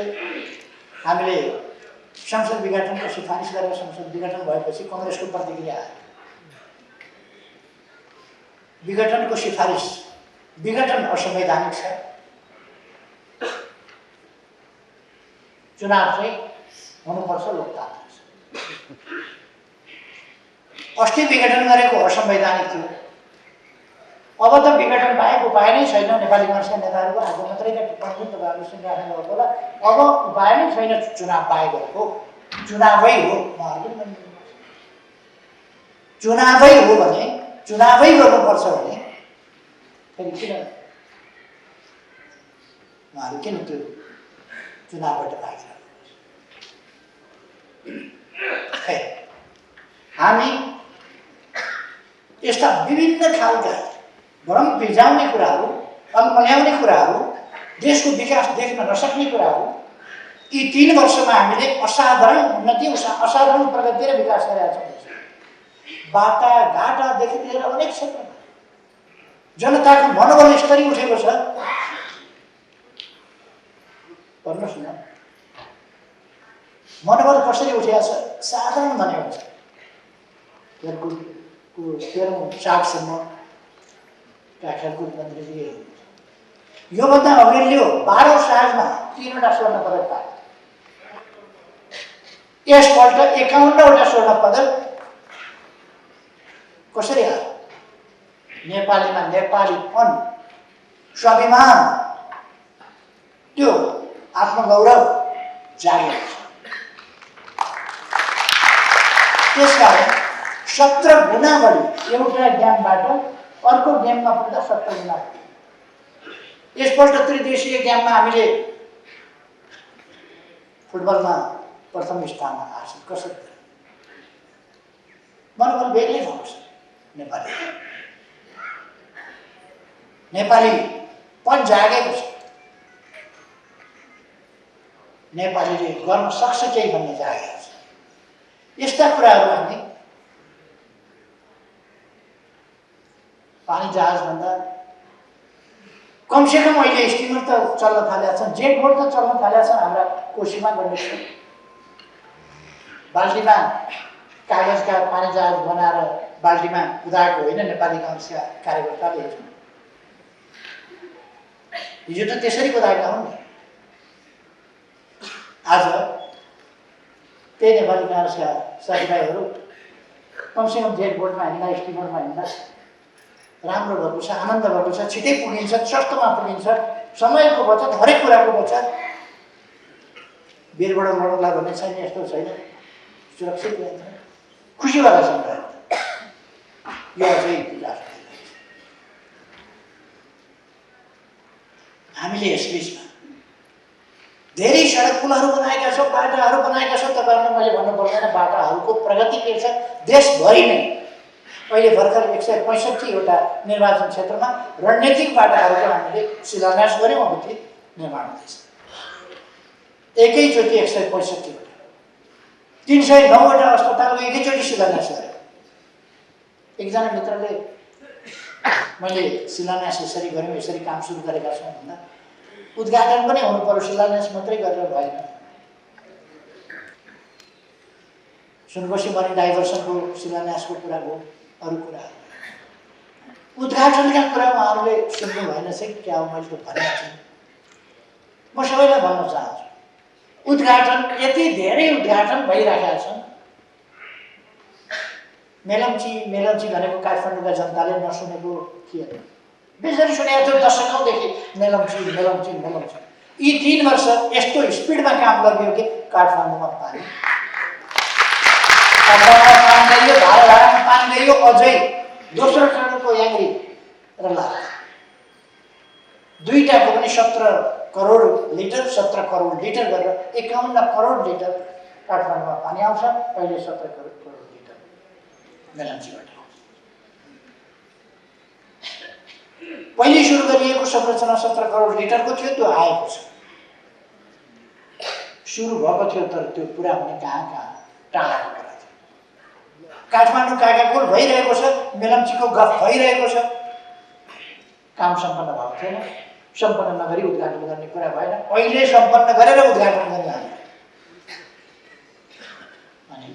हामीले संसद विघटनको सिफारिस गरेर संसद विघटन भएपछि कांग्रेसको प्रतिक्रिया आयो। विघटनको सिफारिस, विघटन असंवैधानिक छ, चुनाव चाहिँ हुनुपर्छ, लोकतान्त्रिक छ। अस्ति विघटन गरेको असंवैधानिक थियो, अब त विघटन बाहेक उपाय नै छैन। नेपाली कांग्रेसका नेताहरूको आज मात्रैका टिप्पणी तपाईँहरूले सुनिराख्नु भएको होला। अब उपाय नै छैन चुनाव बाहेकको, चुनावै हो। चुनावै हो भने, चुनावै गर्नुपर्छ भने फेरि किन उहाँहरू किन त्यो चुनावबाट भागिरहनु? हामी यस्ता विभिन्न खालका भ्रम बिजाउने कुराहरू, अल्मल्याउने कुराहरू, देशको विकास देख्न नसक्ने कुराहरू, यी 3 वर्षमा हामीले असाधारण उन्नति, असाधारण प्रगति र विकास गरेका छौँ। बाटाघाटादेखि लिएर अनेक क्षेत्रमा जनताको मनोबल स्तरी उठेको छ। भन्नुहोस् न, मनोबल कसरी उठेको छ? साधारण भनेको छ खेलकुदको 13औं सागसम्म खेलकुद मन्त्रीजी योभन्दा अघिल्लो 12औं सागमा 3वटा स्वर्ण पदक पाए। यसपल्ट 51वटा स्वर्ण पदक कसरी आयो? नेपालीमा नेपालीपन, स्वाभिमान, त्यो आत्मगौरव जागेको छ। त्यसकारण 17 गुणा बढी एउटा गेमबाट अर्को गेममा पुग्दा 17 गुणा। यसपल्ट त्रिदेशीय गेममा हामीले फुटबलमा प्रथम स्थानमा हासिल कसरी? मनोबल बेग्लै भएको छ। नेपालीपन जागेको छ। नेपालीले गर्न सक्छ केही भन्ने जागेको छ। यस्ता कुराहरू हामी पानी जहाजभन्दा कमसेकम अहिले स्टिमर त चल्न थालेका छन्, जेट बोट त चल्न थालेका छन्। हाम्रा कोशीमा गण्डकी बाल्टीमा कागजका पानी जहाज बनाएर बाल्टीमा कुदाएको होइन नेपाली कांग्रेसका कार्यकर्ताले। हिजो त त्यसरी कुदाएका हुन् नि। आज त्यही नेपाली कांग्रेसका साथीभाइहरू कमसेकम जेट बोटमा हिँड्दा, स्टिमरमा हिँड्दा राम्रो भएको छ, आनन्द भएको छ, छिटै पुगिन्छ, सस्तोमा पुगिन्छ, समयको बचत, हरेक कुराको बचत। वीरबाट लड्नुला भन्ने छैन, यस्तो छैन, सुरक्षित रहन्छ, खुसीवाला छन्। यो अझै विकास हामीले यसबिचमा धेरै सडक पुलहरू बनाएका छौँ, बाटाहरू बनाएका छौँ। तपाईँहरूलाई मैले भन्नु पर्दैन बाटाहरूको प्रगति के छ देशभरि नै। अहिले भर्खर 165वटा निर्वाचन क्षेत्रमा रणनीतिक बाटाहरूको हामीले शिलान्यास गऱ्यौँ, अब ती निर्माण हुँदैछ। एकैचोटि 165वटा, 309वटा अस्पतालको एकैचोटि शिलान्यास गऱ्यो। एकजना मित्रले मैले शिलान्यास यसरी गऱ्यौँ, यसरी काम सुरु गरेका छौँ भन्दा उद्घाटन पनि हुनु पर्यो, शिलान्यास मात्रै गरेर भएन। सुनकोशी मरिन डाइभर्सनको शिलान्यासको कुरा हो, अरू कुरा उद्घाटनका कुरा उहाँहरूले सुन्नु भएन चाहिँ क्या हो? मैले त भनेको छु। म सबैलाई भन्न चाहन्छु, उद्घाटन यति धेरै उद्घाटन भइरहेका छन्। मेलम्ची भनेको काठमाडौँका जनताले नसुनेको थिएन। बेसरी सुनेको थियो दशकौँदेखि मेलम्ची। यी 3 वर्ष यस्तो स्पिडमा काम गरियो कि काठमाडौँमा पानी गयो, धारामा पानी गयो, अझै दोस्रो चरणको याङ्री र लाभ दुईटाको पनि 17 करोड लिटर गरेर 51 करोड लिटर काठमाडौँमा पानी आउँछ। पहिले 17 करोड लिटर मेलम्चीबाट पहिले सुरु गरिएको संरचना 17 करोड लिटरको थियो, त्यो आएको छ। सुरु भएको थियो तर त्यो पुरा हुने कहाँ टाढाको कुरा थियो। काठमाडौँ काकाकुल भइरहेको छ, मेलम्चीको गफ भइरहेको छ, काम सम्पन्न भएको थिएन। सम्पन्न नगरी उद्घाटन गर्ने कुरा भएन। अहिले सम्पन्न गरेर उद्घाटन गर्ने हामी अनि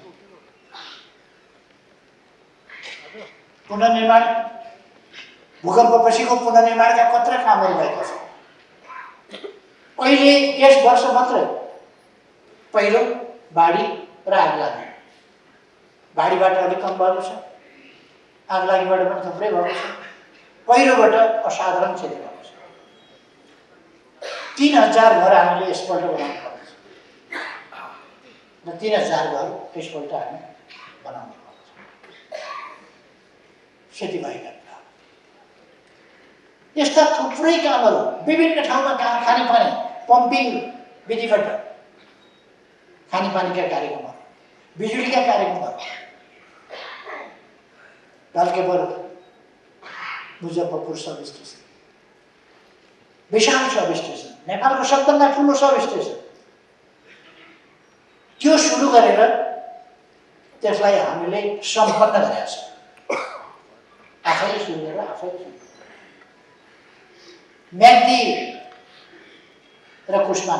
पुनर्निर्माण भूकम्पपछिको पुनर्निर्माणका कत्रा कामहरू भएका छन्। अहिले यस वर्ष मात्रै पहिलो बाढी र आगलागी, बाढीबाट अलिक कम भएको छ, आगलागीबाट पनि थुप्रै भएको छ, पहिरोबाट असाधारण क्षति भएको छ। 3000 घर हामीले यसपल्ट बनाउनु पर्छ र 3000 घर यसपल्ट हामी बनाउनु पर्छ। क्षति भएका यस्ता थुप्रै कामहरू विभिन्न ठाउँमा खानेपानी पम्पिङ विधिबाट खानेपानीका कार्यक्रमहरू, बिजुलीका कार्यक्रमहरू, ढल्केपुर मुजफ्फरपुर सब स्टेसन, विशाल सब स्टेसन, नेपालको सबभन्दा ठुलो सब स्टेसन, त्यो सुरु गरेर त्यसलाई हामीले सम्पन्न गरेका छौँ। आफैले सुरु गरेर आफैले म्याग्दी र कुष्मा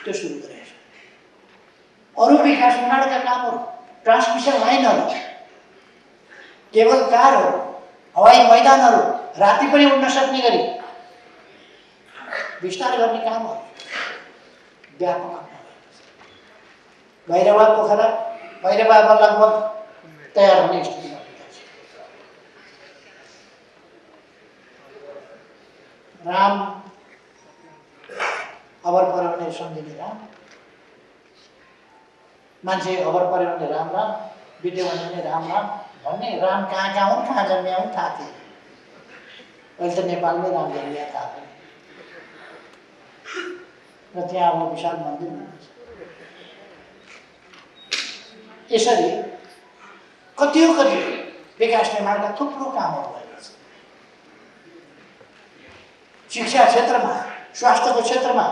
त्यो सुरु गरेको छ। अरू विकास निर्माणका कामहरू, ट्रान्समिसन लाइनहरू, केबल कारहरू, हवाई मैदानहरू, राति पनि उड्न सक्ने गरी विस्तार गर्ने कामहरू व्यापक रूपमा भैरवा पोखरा भैरवामा लगभग तयार हुने स्थितिमा राम अबर पर्यो भने सम्झिने राम, मान्छे अबर पर्यो भने राम राम, बित्यो भने राम राम भन्ने राम कहाँ हुन्, कहाँ जन्मिया हुन् थाहा थिएन। अहिले त नेपालमै राम जन्मिया थाहा थियो र त्यहाँ अब विशाल मन्दिर हुनुहुन्छ। यसरी कति विकास निर्माणका थुप्रो कामहरू भएका छन्। शिक्षा क्षेत्रमा, स्वास्थ्यको क्षेत्रमा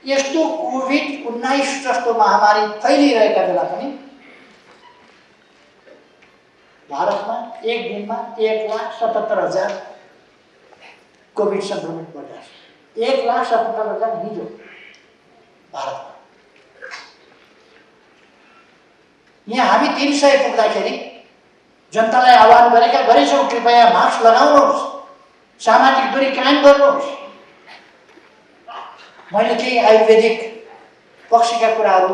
यस्तो कोभिड-19 जस्तो महामारी फैलिरहेका बेला पनि भारतमा एक दिनमा 1,77,000 कोभिड संक्रमित बढेका छन्। 1,77,000 हिजो भारतमा। यहाँ हामी 300 पुग्दाखेरि जनतालाई आह्वान गरेछौँ, कृपया मास्क लगाउनुहोस्, सामाजिक दूरी कायम गर्नुहोस्। मैले केही आयुर्वेदिक पक्षका कुराहरू,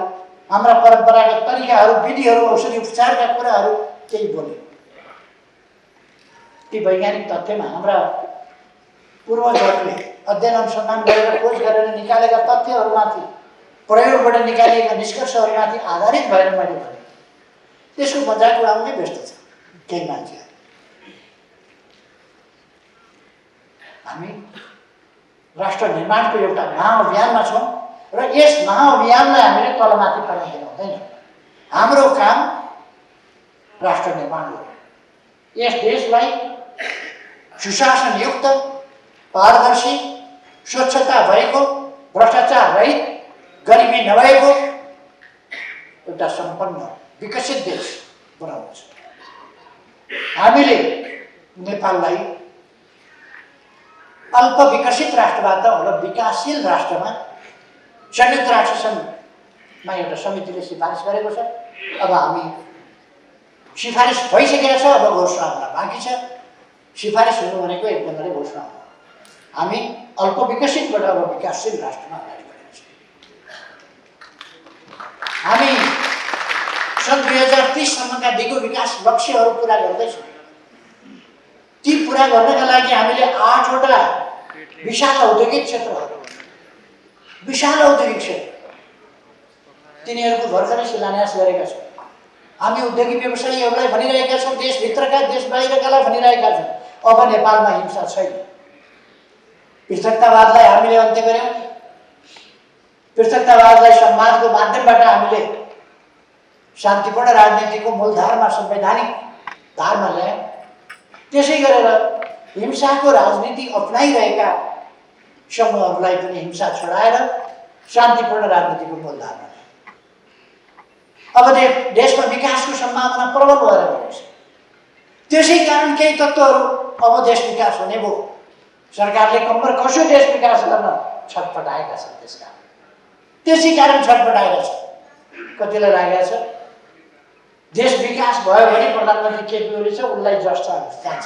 हाम्रा परम्परागत तरिकाहरू, विधिहरू, औषधि उपचारका कुराहरू केही बोले। ती वैज्ञानिक तथ्यमा हाम्रा पूर्वजहरूले अध्ययन अनुसन्धान गरेर खोज गरेर निकालेका तथ्यहरूमाथि, प्रयोगबाट निकालिएका निष्कर्षहरूमाथि आधारित भएर मैले भने त्यसको मजाक उडाउनै व्यस्त छ केही मान्छेहरू। हामी राष्ट्र निर्माणको एउटा महाअभियानमा छौँ र यस महाअभियानलाई हामीले तलमाथि पार्न दिनु हुँदैन। हाम्रो काम राष्ट्र निर्माण हो। यस देशलाई सुशासनयुक्त, पारदर्शी, स्वच्छता भएको, भ्रष्टाचार रहित, गरिबी नभएको एउटा सम्पन्न विकसित देश बनाउनु छ। हामीले नेपाललाई अल्प विकसित राष्ट्रबाट अब विकासशील राष्ट्रमा संयुक्त राष्ट्र सङ्घमा एउटा समितिले सिफारिस गरेको छ। अब हामी सिफारिस भइसकेको छ, अब घोषणा हुन बाँकी छ। सिफारिस हुनु भनेको एकदमै घोषणा हो। हामी अल्प विकसितबाट अब विकासशील राष्ट्रमा अगाडि बढेका छौँ। हामी सन् 2030 सम्मका दिगो विकास लक्ष्यहरू पुरा गर्दैछौँ। ती पुरा गर्नका लागि हामीले 8 वटा विशाल औद्योगिक क्षेत्रहरू, विशाल औद्योगिक क्षेत्र तिनीहरूको भर्खरै शिलान्यास गरेका छौँ। हामी उद्योगिक व्यवसायीहरूलाई भनिरहेका छौँ, देशभित्रका देश बाहिरकालाई भनिरहेका छौँ, अब नेपालमा हिंसा छैन। पृथकतावादलाई हामीले अन्त्य गर्यौँ। पृथकतावादलाई सम्मानको माध्यमबाट हामीले शान्तिपूर्ण राजनीतिको मूलधारमा, संवैधानिक धारमा ल्यायौँ। त्यसै गरेर हिंसाको राजनीति अपनाइरहेका समूहहरूलाई पनि हिंसा छोडाएर शान्तिपूर्ण राजनीतिको मूलधारमा ल्यायौँ। अब देशमा विकासको सम्भावना प्रबल भएर गएको छ। त्यसै कारण केही तत्त्वहरू अब देश विकास हुने भयो। सरकारले कम्मर कसो देश विकास गर्न छटपटाएका छन्। त्यसै कारण छटपटाएका छन्। कतिलाई लागेको छ देश विकास भयो भने प्रधानमन्त्री केपी ओली छ, उसलाई जस चाहिन्छ।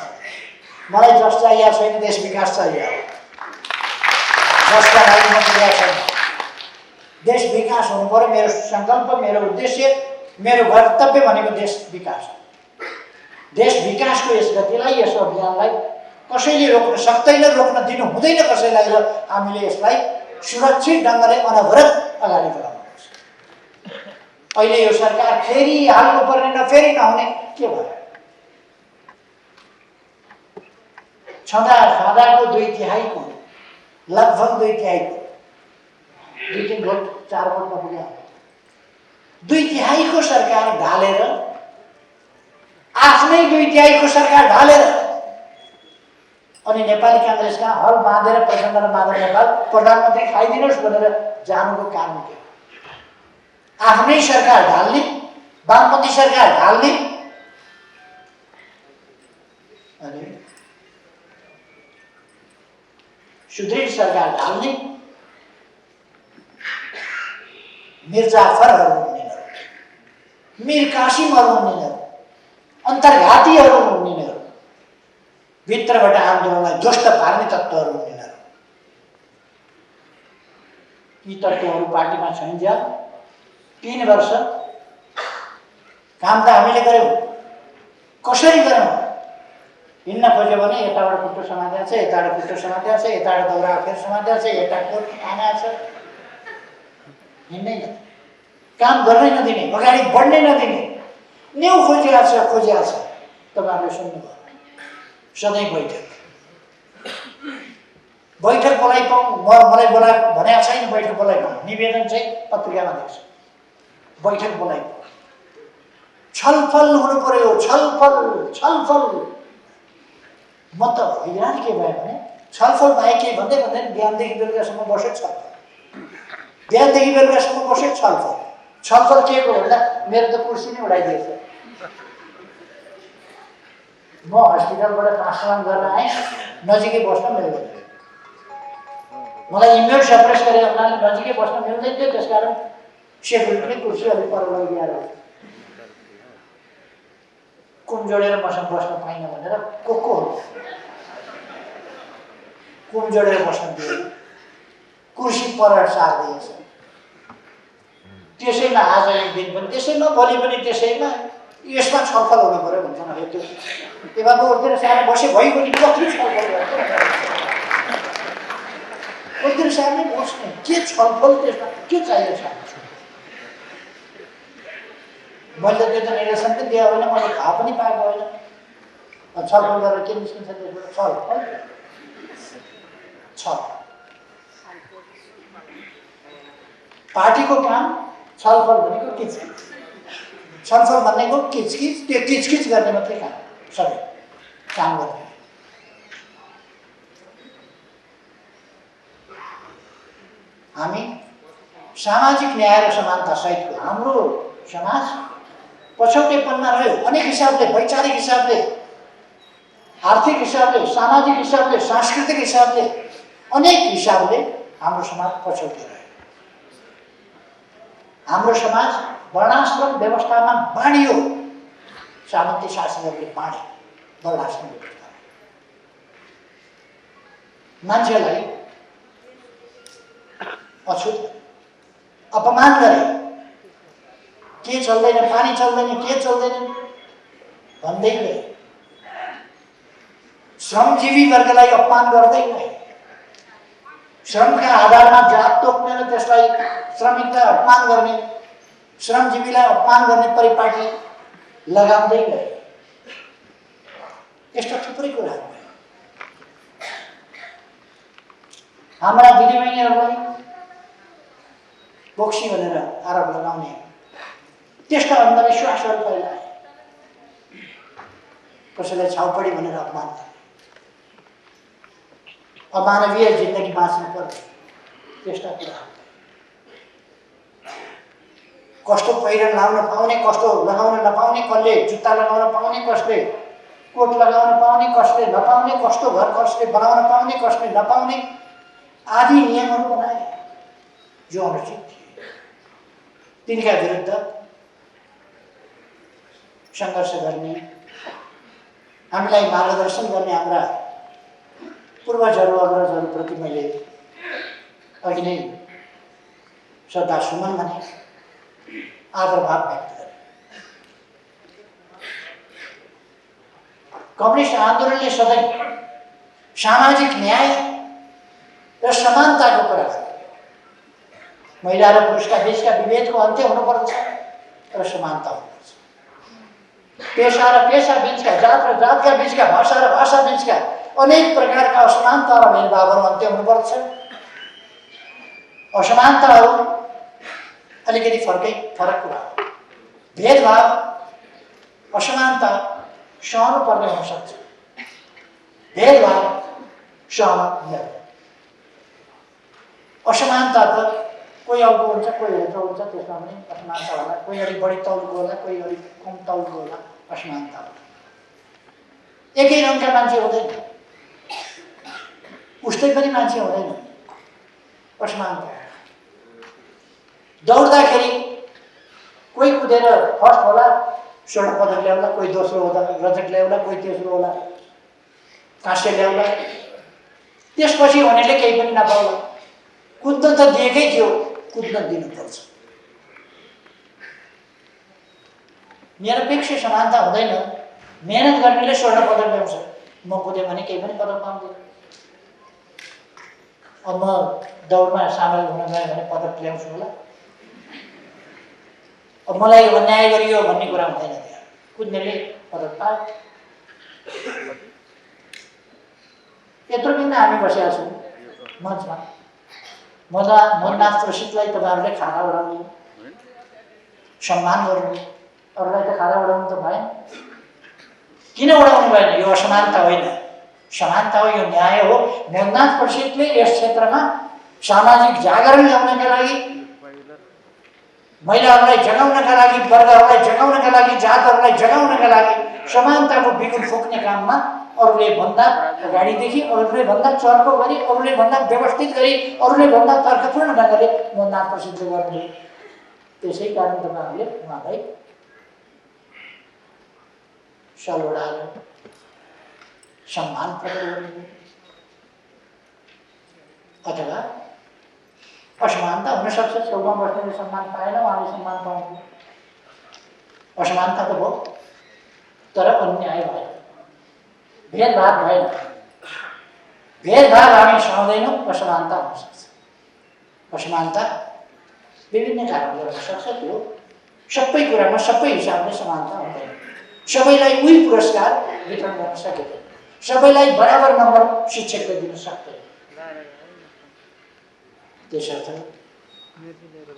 मलाई जस चाहिएको छैन, देश विकास चाहियो। जसका लागि म पुगेको छैन। देश विकास हुनु पर्यो। मेरो सङ्कल्प, मेरो उद्देश्य, मेरो कर्तव्य भनेको देश विकास हो। देश विकासको यस गतिलाई, यस अभियानलाई कसैले रोक्न सक्दैन, रोक्न दिनु हुँदैन कसैलाई, र हामीले यसलाई सुरक्षित ढङ्गले अनवरत अगाडि बढाउनुपर्छ। अहिले यो सरकार फेरि हाल्नु पर्ने न फेरि नहुने के भयो? छँदाको 2/3 लगभग 2/3 2-3 भोट 4 भोटमा पुग्यो। 2/3 सरकार ढालेर, आफ्नै 2/3 सरकार ढालेर अनि नेपाली काङ्ग्रेसका हल बाँधेर प्रचण्ड र माधव नेपाल प्रधानमन्त्री खाइदिनुहोस् भनेर जानुको कारण के? आफ्नै सरकार ढाल्ने, वामपन्थी सरकार ढाल्ने अनि सुदृढ सरकार ढाल्ने, मिर्जाफरहरू हुनेहरू, मिर कासिमहरू हुनेहरू, अन्तर्घातीहरू हुनेहरू, भित्रबाट आन्दोलनलाई ध्वस्त पार्ने तत्त्वहरू हुनेहरू, यी तत्त्वहरू पार्टीमा छइन्ज्या 3 वर्ष काम त हामीले गऱ्यौँ। कसरी गऱ्यौँ? हिँड्न खोज्यो भने यताबाट खुट्टो समातेको छ, यताबाट खुट्टो समातेको छ, यताबाट दौरा फेरि समातेको छ, यता कोट आएको छ। हिँड्दैन, काम गर्नै नदिने, अगाडि बढ्नै नदिने, न्यु खोजिया छ। तपाईँहरूले सुन्नुभयो, सधैँ बैठक बोलाइपाउँ। मलाई भनेको छैन बैठक बोलाइपाउँ, निवेदन चाहिँ पत्रिकामा देख्छु। बैठक बोलाइपाउँ, छलफल हुनु पर्यो। छलफल म त हैरान के भयो भने छलफल बाहेक के भन्दै बिहानदेखि बेलुकासम्म बस्यो छलफल, बिहानदेखि बेलुकासम्म बस्यो छलफल के को भन्दा मेरो त कुर्सी नै उडाइदिएछ। म हस्पिटलबाट ट्रान्सप्लान्ट गर्न आएँ, नजिकै बस्न मिल्दैन। मलाई इम्युन सप्रेस गरेर हुनाले नजिकै बस्न मिल्दैन थियो। त्यसकारण सेक्युरिटीले कुर्सी अलिक पर लगिदिएर कुम जोडेर मसँग बस्न पाइनँ भनेर को कुम जोडेर बस्न दियो, कुर्सी पर सारिदिएछ। त्यसैमा आज एक दिन पनि त्यसैमा, भोलि पनि त्यसैमा, यसमा छलफल हुनु पर्यो भन्छ न। त्यो बाबु उठेर सारा बसे भइगयो, कति छलफल गर्छ? उठेर सारै बस्ने के छलफल, त्यसमा के चाहिएको छ? मैले त्यो त निर्देशन पनि दिएको होइन, मैले थाहा पनि पाएको होइन। छलफल गरेर के निस्किन्छ त्यसबाट? छलफल। पार्टीको काम छलफल भनेको किचकिच, छलफल भनेको किचकिच, त्यो किचकिच गर्ने मात्रै काम, सबै काम गर्ने। हामी सामाजिक न्याय र समानता सहितको हाम्रो समाज पछौटेपनमा रह्यो। अनेक हिसाबले, वैचारिक हिसाबले, आर्थिक हिसाबले, सामाजिक हिसाबले, सांस्कृतिक हिसाबले, अनेक हिसाबले हाम्रो समाज पछौटे रह्यो। हाम्रो समाज वर्णाश्रम व्यवस्थामा बाँडियो। सामन्ती शासकहरूले बाँडे वर्णाश्रम व्यवस्था, मान्छेलाई अछुत अपमान गरे। के चल्दैन, पानी चल्दैन, के चल्दैन भन्दै गए। श्रमजीवी वर्गलाई अपमान गर्दै गए। श्रमका आधारमा जात तोक्ने र त्यसलाई श्रमिकलाई अपमान गर्ने, श्रमजीवीलाई अपमान गर्ने परिपाटी लगाउँदै गए। यस्ता थुप्रै कुराहरू भयो। हाम्रा दिदीबहिनीहरूलाई बोक्सी भनेर आरोप लगाउने, त्यस्ता अन्धविश्वासहरू फैलाए। कसैलाई छाउपडी भनेर अपमान गर्ने, अमानवीय जिन्दगी बाँच्नु पर्ने, त्यस्ता कुराहरू। कस्तो पहिरन लाउन पाउने, कस्तो लगाउन नपाउने, कसले जुत्ता लगाउन पाउने, कसले कोट लगाउन पाउने, कसले नपाउने, कस्तो घर कसले बनाउन पाउने, कसले नपाउने आदि नियमहरू बनाए जो अनुचित थिए। तिनका विरुद्ध सङ्घर्ष गर्ने, हामीलाई मार्गदर्शन गर्ने हाम्रा पूर्वजहरू अग्रजहरूप्रति मैले अघि नै श्रद्धा सुमन भने आदर भाव व्यक्त गरेँ। कम्युनिस्ट आन्दोलनले सधैँ सामाजिक न्याय र समानताको कुरा गर्यो। महिला र पुरुषका बीचका विभेदको अन्त्य हुनुपर्छ र समानता हुनुपर्छ। पेशा र पेशा बीचका, जात र जातका बीचका, भाषा र भाषा बीचका अनेक प्रकारका असमानता र भेदभावहरू अन्त्य हुनुपर्छ। असमानताहरू अलिकति फरक कुरा हो। भेदभाव, असमानता सहनु पर्ने हुन सक्छ, भेदभाव सहन हुँदैन। असमानता त कोही अल्पो हुन्छ, कोही हेल्चो हुन्छ, त्यसमा पनि असमानता होला। कोही अलिक बढी तौलको होला, कोही अलिक कम तौलको होला, असमानता होला। एकै रङका मान्छे हुँदैन, उस्तै पनि मान्छे हुँदैन, असमानता। दौड्दाखेरि कोही कुदेर फर्स्ट होला, स्वर्ण पदक ल्याउला, कोही दोस्रो होला रजत ल्याउला, कोही तेस्रो होला काँस्य ल्याउला। त्यसपछि हुनेले केही पनि नपाउला। कुद्न त दिएकै थियो, कुद्न दिनुपर्छ। निरपेक्ष समानता हुँदैन। मेहनत गर्नेले स्वर्ण पदक ल्याउँछ, म कुदेँ भने केही पनि पदक पाउँदैन। अब म दौडमा सामेल हुन गएँ भने पदक ल्याउँछु होला। अब मलाई अन्याय गरियो भन्ने कुरा हुँदैन। त्यहाँ कुद्नेले पदक पायो। यत्रो दिन हामी बसेका छौँ मञ्चमा। मननाथ प्रसिद्धलाई तपाईँहरूले खाना उडाउनु, सम्मान गर्नु, अरूलाई त खाना उडाउनु त भएन। किन उडाउनु भएन? यो असमानता होइन, समानता हो, यो न्याय हो। मननाथ प्रसिद्धले यस क्षेत्रमा सामाजिक जागरण ल्याउनका लागि, महिलाहरूलाई जगाउनका लागि, वर्गहरूलाई जगाउनका लागि, जातहरूलाई जगाउनका लागि समानताको बिगुल फुक्ने काममा अरूले भन्दा अगाडिदेखि, अरूले भन्दा चर्को गरी, अरूले भन्दा व्यवस्थित गरी, अरूले भन्दा तर्कपूर्ण ढङ्गले मननाथ प्रसिद्ध गर्नुभयो। त्यसै कारण तपाईँहरूले उहाँलाई सल उडाएर सम्मान प्रकट गर्नुभयो। अथवा असमानता हुन सक्छ, छेउमा बस्नेले सम्मान पाएन, उहाँले सम्मान पाउनु। असमानता त भयो, तर अन्याय भयो, भेदभाव भएन। भेदभाव हामी सहँदैनौँ, असमानता हुन सक्छ। असमानता विभिन्न कारणले हुन सक्छ। त्यो सबै कुरामा सबै हिसाबले समानता हुँदैन। सबैलाई उही पुरस्कार वितरण गर्न सकिँदैन, सबैलाई बराबर नम्बर शिक्षकले दिन सक्दैन। त्यसर्थ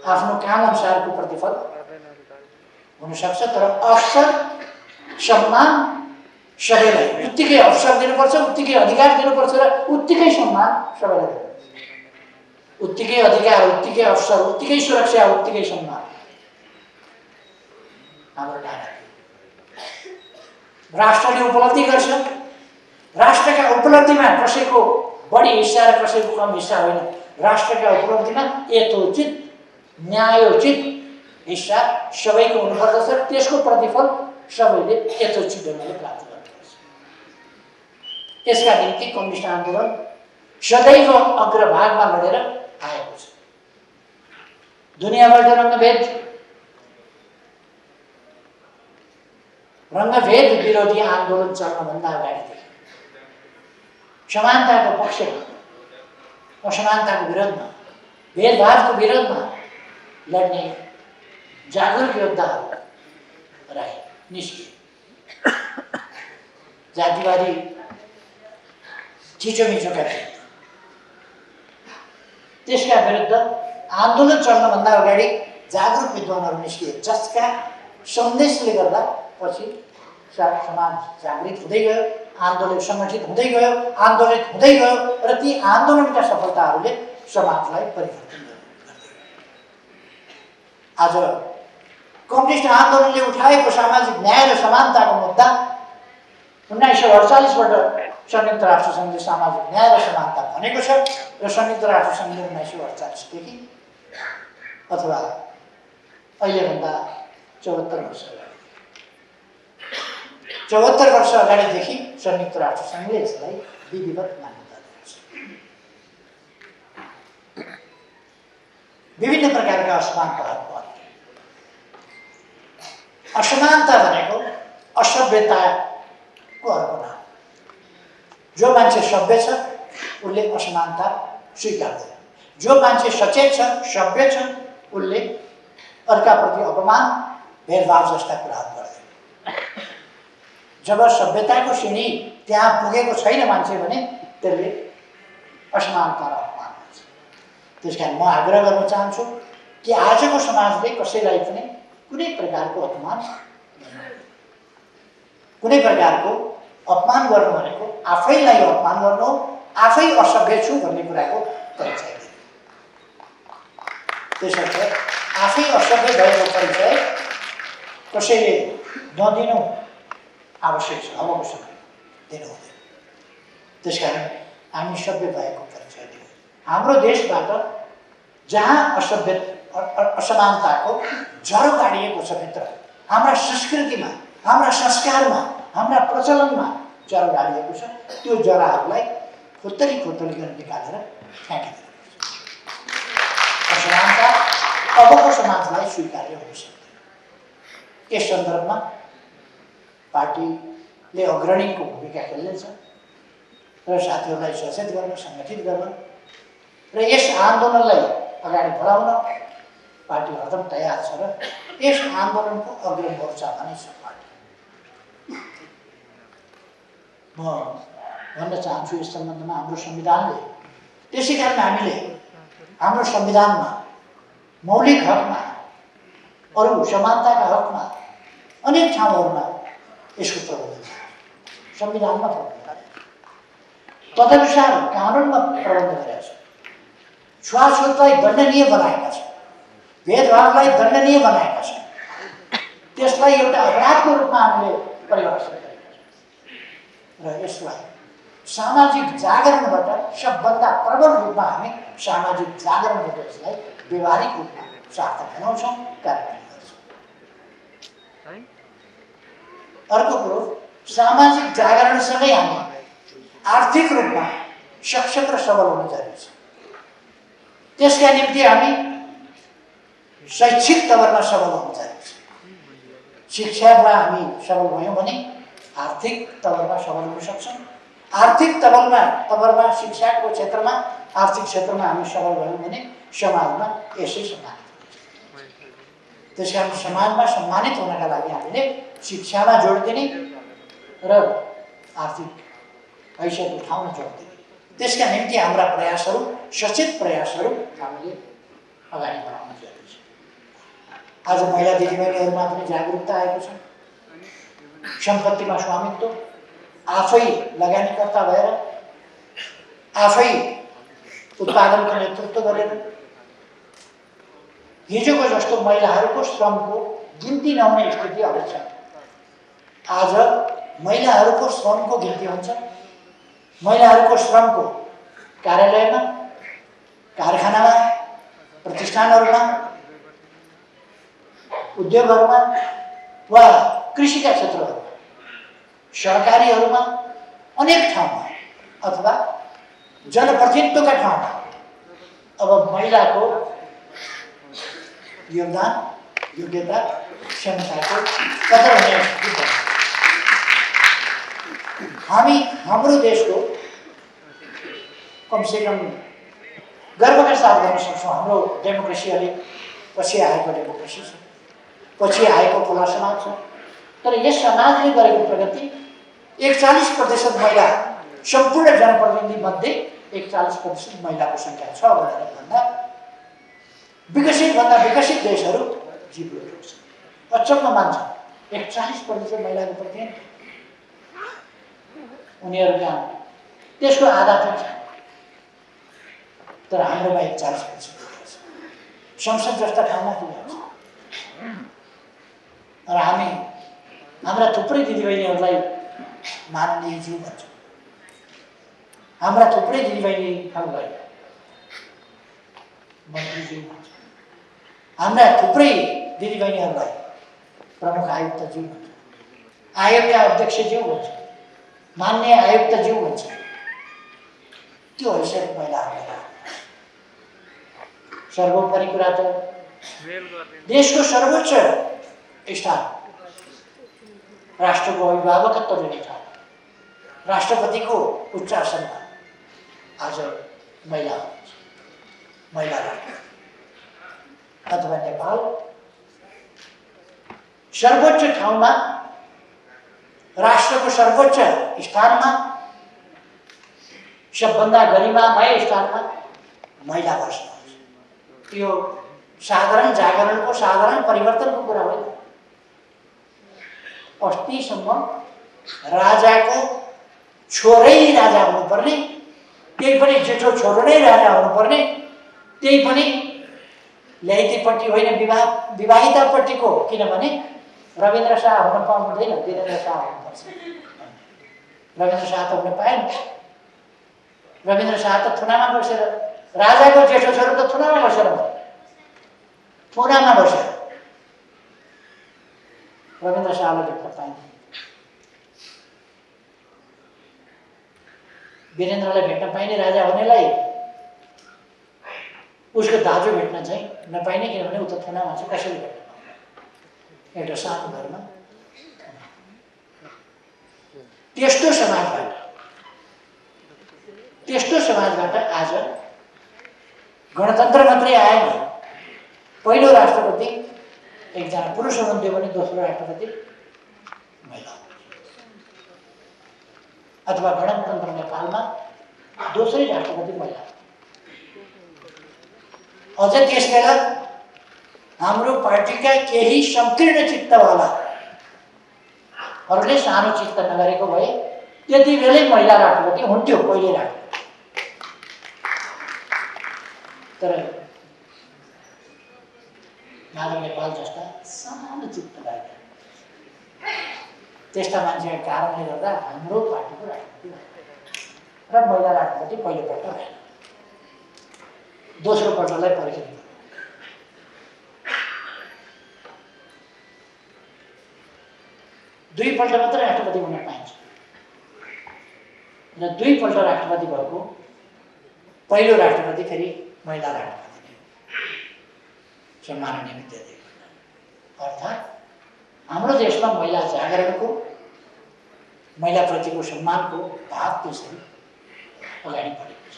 आफ्नो काम अनुसारको प्रतिफल हुन सक्छ, तर अवसर, सम्मान सबैलाई उत्तिकै अवसर दिनुपर्छ, उत्तिकै अधिकार दिनुपर्छ र उत्तिकै सम्मान सबैलाई दिनुपर्छ। उत्तिकै अधिकार, उत्तिकै अवसर, उत्तिकै सुरक्षा, उत्तिकै सम्मान हाम्रो नारा। राष्ट्रले उपलब्धि गर्छ, राष्ट्रका उपलब्धिमा कसैको बढी हिस्सा र कसैको कम हिस्सा होइन। राष्ट्रका उपलब्धिमा यथोचित न्यायोचित हिस्सा सबैको हुनुपर्दछ, त्यसको प्रतिफल सबैले यथोचित ढङ्गले प्राप्त गर्नुपर्छ। यसका निम्ति कम्युनिस्ट आन्दोलन सदैव अग्रभागमा लडेर आएको छ। दुनियाँबाट रङ्गभेद विरोधी आन्दोलन चल्नभन्दा अगाडिदेखि समानताको पक्षमा, असमानताको विरोधमा, भेदभावको विरोधमा लड्ने जागरुक योद्धाहरू रहे, निस्किए। जातिवादी चिचोमिचोका थिए। त्यसका विरुद्ध आन्दोलन चल्नभन्दा अगाडि जागरुक विद्वानहरू निस्किए, जसका सन्देशले गर्दा पछि समाज जागृत हुँदै गयो, आन्दोलन सङ्गठित हुँदै गयो, आन्दोलित हुँदै गयो र ती आन्दोलनका सफलताहरूले समाजलाई परिवर्तन गर्दै गयो। आज कम्युनिस्ट आन्दोलनले उठाएको सामाजिक न्याय र समानताको मुद्दा 1948बाट संयुक्त राष्ट्र सङ्घले सामाजिक न्याय र समानता भनेको छ र संयुक्त राष्ट्र सङ्घले 1948देखि अथवा अहिलेभन्दा 74 वर्ष अगाडि 74 वर्ष अगाडिदेखि संयुक्त राष्ट्र सङ्घले यसलाई विधिवत मान्यता दिएको छ। विभिन्न प्रकारका असमानताहरूको अन्त्य। असमानता भनेको असभ्यताको अर्को नाम। जो मान्छे सभ्य छ उसले असमानता स्वीकार्दैन। जो मान्छे सचेत छ, सभ्य छ, उसले अर्काप्रति अपमान, भेदभाव जस्ता कुराहरू गर्दैन। जब सभ्यताको सिँढी त्यहाँ पुगेको छैन मान्छे भने त्यसले असमानता र अपमान गर्छ। त्यसकारण म आग्रह गर्न चाहन्छु कि आजको समाजले कसैलाई पनि कुनै प्रकारको अपमान, कुनै प्रकारको अपमान गर्नु भनेको आफैलाई अपमान गर्नु हो, आफै असभ्य छु भन्ने कुराको परिचय दिनु। त्यसर्थ आफै असभ्य भएको परिचय कसैले नदिनु आवश्यक छ, अबको समय दिनु हुँदैन। त्यसकारण हामी सभ्य भएको परिचय दियौँ। हाम्रो देशबाट जहाँ असमानताको जरो गाडिएको छ भित्र, हाम्रा संस्कृतिमा, हाम्रा संस्कारमा, हाम्रा प्रचलनमा जरो गाडिएको छ, त्यो जराहरूलाई खोतली गरेर निकालेर फ्याँकिदिनु। असमानता अबको समाजलाई स्वीकार्य हुन सक्दैन। यस सन्दर्भमा पार्टीले अग्रणीको भूमिका खेल्नेछ र साथीहरूलाई सचेत गर्न, सङ्गठित गर्न र यस आन्दोलनलाई अगाडि बढाउन पार्टी हरदम तयार छ र यस आन्दोलनको अग्रणी मोर्चामा नै छ पार्टी। म भन्न चाहन्छु यस सम्बन्धमा हाम्रो संविधानले, त्यसै कारण हामीले हाम्रो संविधानमा मौलिक हकमा, अरू समानताका हकमा अनेक ठाउँहरूमा यसको प्रबन्ध छ। संविधानमा प्रबन्ध तदनुसार कानुनमा प्रबन्ध गरेका छ। छुवाछुतलाई दण्डनीय बनाएका छन्, भेदभावलाई दण्डनीय बनाएका छन्। त्यसलाई एउटा अपराधको रूपमा हामीले परिभाषित गरेका छौँ र यसलाई सामाजिक जागरणबाट सबभन्दा प्रबल रूपमा हामी सामाजिक जागरणबाट यसलाई व्यवहारिक रूपमा सार्थक बनाउँछौँ, कार्यान्वयन गर्छौँ। अर्को कुरो, सामाजिक जागरणसँगै हामी आर्थिक रूपमा सक्षम र सबल हुन जरुरी छ। त्यसका निम्ति हामी शैक्षिक तवरमा सबल हुन जरुरी छ। शिक्षामा हामी सबल भयौँ भने आर्थिक तवरमा सबल हुन सक्छौँ। आर्थिक तवरमा शिक्षाको क्षेत्रमा, आर्थिक क्षेत्रमा हामी सबल भयौँ भने समाजमा यसै सम्मानित हुन्छ। त्यसकारण समाजमा सम्मानित हुनका लागि हामीले शिक्षामा जोड दिने र आर्थिक हैसियत उठाउन जोड दिने, त्यसका निम्ति हाम्रा प्रयासहरू, सचेत प्रयासहरू हामीले अगाडि बढाउन जरुरी छ। आज महिला दिदीबहिनीहरूमा पनि जागरुकता आएको छ। सम्पत्तिमा स्वामित्व, आफै लगानीकर्ता भएर, आफै उत्पादनको नेतृत्व गरेर, हिजोको जस्तो महिलाहरूको श्रमको गिन्ती नहुने स्थिति अब छ। आज महिलाहरूको श्रमको गिन्ती हुन्छ। महिलाहरूको श्रमको कार्यालयमा, कारखानामा, प्रतिष्ठानहरूमा, उद्योगहरूमा वा कृषिका क्षेत्रहरूमा, सहकारीहरूमा, अनेक ठाउँमा अथवा जनप्रतिनिधित्वका ठाउँमा अब महिलाको योगदान, योग्यता, क्षमताको कदर हुने स्थिति छ। हामी हाम्रो देशको कमसेकम गर्वका साथ गर्न सक्छौँ हाम्रो डेमोक्रेसी अलिक पछि आएको डेमोक्रेसी छ, पछि आएको खुला समाज छ। तर यस समाजले गरेको प्रगति 41% महिला सम्पूर्ण जनप्रतिनिधि मध्ये 41% महिलाको सङ्ख्या छ भनेर भन्दा विकसितभन्दा विकसित देशहरू जिब्रो छ। अचम्म मान्छ 41% महिलाको प्रतिनिधि उनीहरू कहाँ त्यसको आधा पनि छ। तर हाम्रोमा 41% संसद जस्ता ठाउँमा पुग्छ। र हामी हाम्रा थुप्रै दिदीबहिनीहरूलाई माननीयज्यू भन्छौँ, हाम्रा थुप्रै दिदीबहिनीहरूलाई मन्त्रीज्यू भन्छौँ, हाम्रा थुप्रै दिदीबहिनीहरूलाई प्रमुख आयुक्तज्यू भन्छौँ, आयोगका अध्यक्षज्यू भन्छौँ, मान्य आयुक्तज्यू भन्छौँ। त्यो हैसियत महिलाहरूलाई सर्वोपरि कुरा त देशको सर्वोच्च स्थान राष्ट्रको अभिभावकत्व दिने ठाउँ राष्ट्रपतिको उच्च आसनमा आज महिला राष्ट्रपति अथवा नेपाल सर्वोच्च ठाउँमा राष्ट्रको सर्वोच्च स्थानमा सबभन्दा गरिमामय स्थानमा महिला बस्नुहुन्छ। यो साधारण जागरणको साधारण परिवर्तनको कुरा होइन। अस्तिसम्म राजाको छोरै राजा हुनुपर्ने, त्यही पनि जेठो छोरो नै राजा हुनुपर्ने, त्यही पनि ल्याइतेपट्टि होइन विवाहितापट्टिको, किनभने रविन्द्र शाह हुन पाउनुहुँदैन, वीरेन्द्र शाह हुनुपर्छ। रविन्द्र शाह त हुन पाएन। रविन्द्र शाह त थुनामा बसेर, राजाको जेठो छोरो त थुनामा बसेर रविन्द्र शाहलाई भेट्न पाइँदैन। वीरेन्द्रलाई भेट्न पाइने राजा हुनेलाई उसको दाजु भेट्न चाहिँ नपाइने, किनभने ऊ त थुनामा चाहिँ कसैले भेट्न पाउँदैन। एउटा सानो घरमा त्यस्तो समाजबाट आज गणतन्त्र मात्रै आएन। पहिलो राष्ट्रपति एकजना पुरुष हुनुहुन्थ्यो भने दोस्रो राष्ट्रपति महिला, अथवा गणतन्त्र नेपालमा दोस्रै राष्ट्रपति महिला। अझ त्यसबेला हाम्रो पार्टीका केही संकीर्ण चित्तवालाहरूले सानो चित्त नगरेको भए त्यति बेलै महिला राष्ट्रपति हुन्थ्यो, पहिले राष्ट्रपति। तर मानव नेपाल जस्ता सानो चित्त भएका त्यस्ता मान्छेका कारणले गर्दा हाम्रो पार्टीको राष्ट्रपति र महिला राष्ट्रपति पहिलोपल्ट भएन, दोस्रो पल्टलाई पर्खिनु। दुईपल्ट मात्र राष्ट्रपति हुन पाइन्छ र दुईपल्ट राष्ट्रपति भएको पहिलो राष्ट्रपति फेरि महिला राष्ट्रपति सम्माननीय विद्यादेवी। अर्थात् हाम्रो देशमा महिला जागरणको, महिलाप्रतिको सम्मानको भाव त्यसरी अगाडि बढेको छ।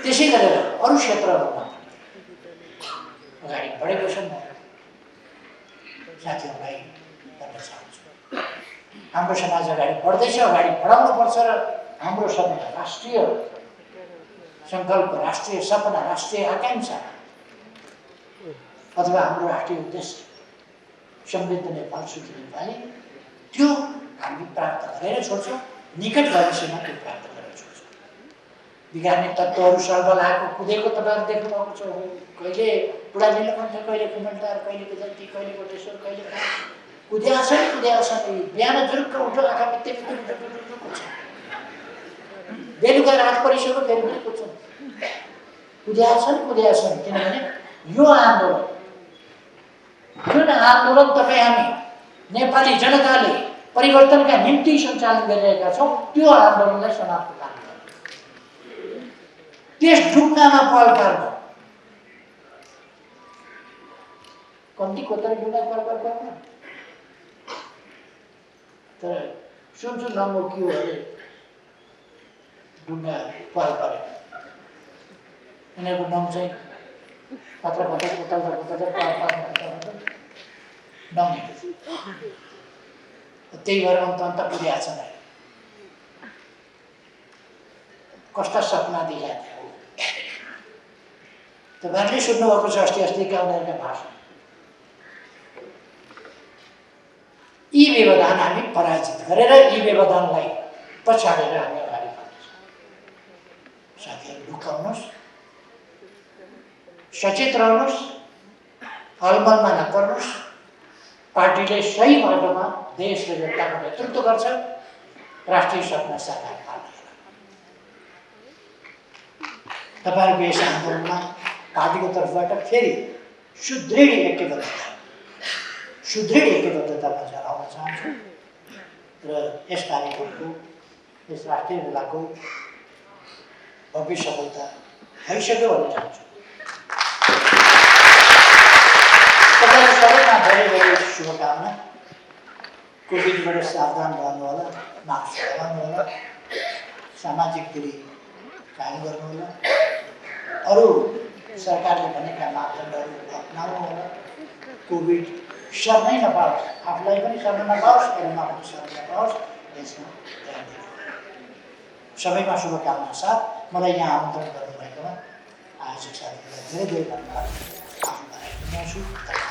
त्यसै गरेर अरू क्षेत्रहरूमा अगाडि बढेको छ। म साथीहरूलाई भन्न चाहन्छु, हाम्रो समाज अगाडि बढ्दैछ, अगाडि बढाउनुपर्छ र हाम्रो सपना, राष्ट्रिय सङ्कल्प, राष्ट्रिय सपना, राष्ट्रिय आकाङ्क्षा अथवा हाम्रो राष्ट्रिय उद्देश्य समृद्ध नेपाल, सुखी नेपाली, त्यो हामी प्राप्त गरेर छोड्छौँ। निकट भविष्यमा त्यो प्राप्त गरेर छोड्छौँ। बिगार्ने तत्त्वहरू सर्वल आएको कुदेको तपाईँहरू देख्नुभएको छ। कहिले बुढा नीलकण्ठ, कहिले कुमन्टार, कहिले विजन्ती, कहिले कोटेश्वर, कहिले कुद्याछन्। बिहान जुरुक्क उठो, आँखा मित्ते कुद्छ, बेलुका रात परिसक्यो फेरि पनि कुद्छन्। कुद्याछन्। किनभने यो आन्दोलन, जुन आन्दोलन तपाईँ हामी नेपाली जनताले परिवर्तनका निम्ति सञ्चालन गरिरहेका छौँ, त्यो आन्दोलनलाई समाप्त पार्नु, त्यस ढुङ्गामा पाल पार्नु, कम्ती कोतरी ढुङ्गा पाल पार्नु। तर सुन्छु नमुक्यो अरे ढुङ्गा पर पऱ्यो। उनीहरूको नाम चाहिँ पत्र नमिल्यो। त्यही भएर अन्त पुगेको छ। कस्ता सपना देखाएको थियो। तपाईँहरूले सुन्नुभएको छ अस्तिका उनीहरूका भाषण। यी व्यवधान हामी पराजित गरेर यी व्यवधानलाई पछाडेर हामी अगाडि बढ्नेछौँ। साथीहरू ढुक्क हुनुहोस्, सचेत रहनुहोस्, अलमलमा नपर्नुहोस्। पार्टीले सही बाटोमा देश र जनताको नेतृत्व गर्छ, राष्ट्रिय सपना साकार पार्ने। तपाईँहरूको यस आन्दोलनमा पार्टीको तर्फबाट फेरि सुदृढ एकबद्धतामा जनाउन चाहन्छु र यस कार्यक्रमको, यस राष्ट्रिय मेलाको भव्य सफलता भइसक्यो भन्न चाहन्छु। तपाईँहरू सबैमा धेरै धेरै शुभकामना। कोभिडबाट सावधान रहनुहोला, मास्क लगाउनुहोला, सामाजिक दूरी कायम गर्नुहोला, अरू सरकारले भनेका मापदण्डहरू अपनाउनु होला। कोभिड सर्नै नपाओस्, आफूलाई पनि सर्न नपाओस्, अरूमा पनि सर्न नपाओस्, यसमा ध्यान दिनु। सबैमा शुभकामना साथ मलाई यहाँ आमन्त्रण गर्नुभएकोमा आयोजक साथीहरूलाई धेरै धेरै धन्यवाद। आफ्नो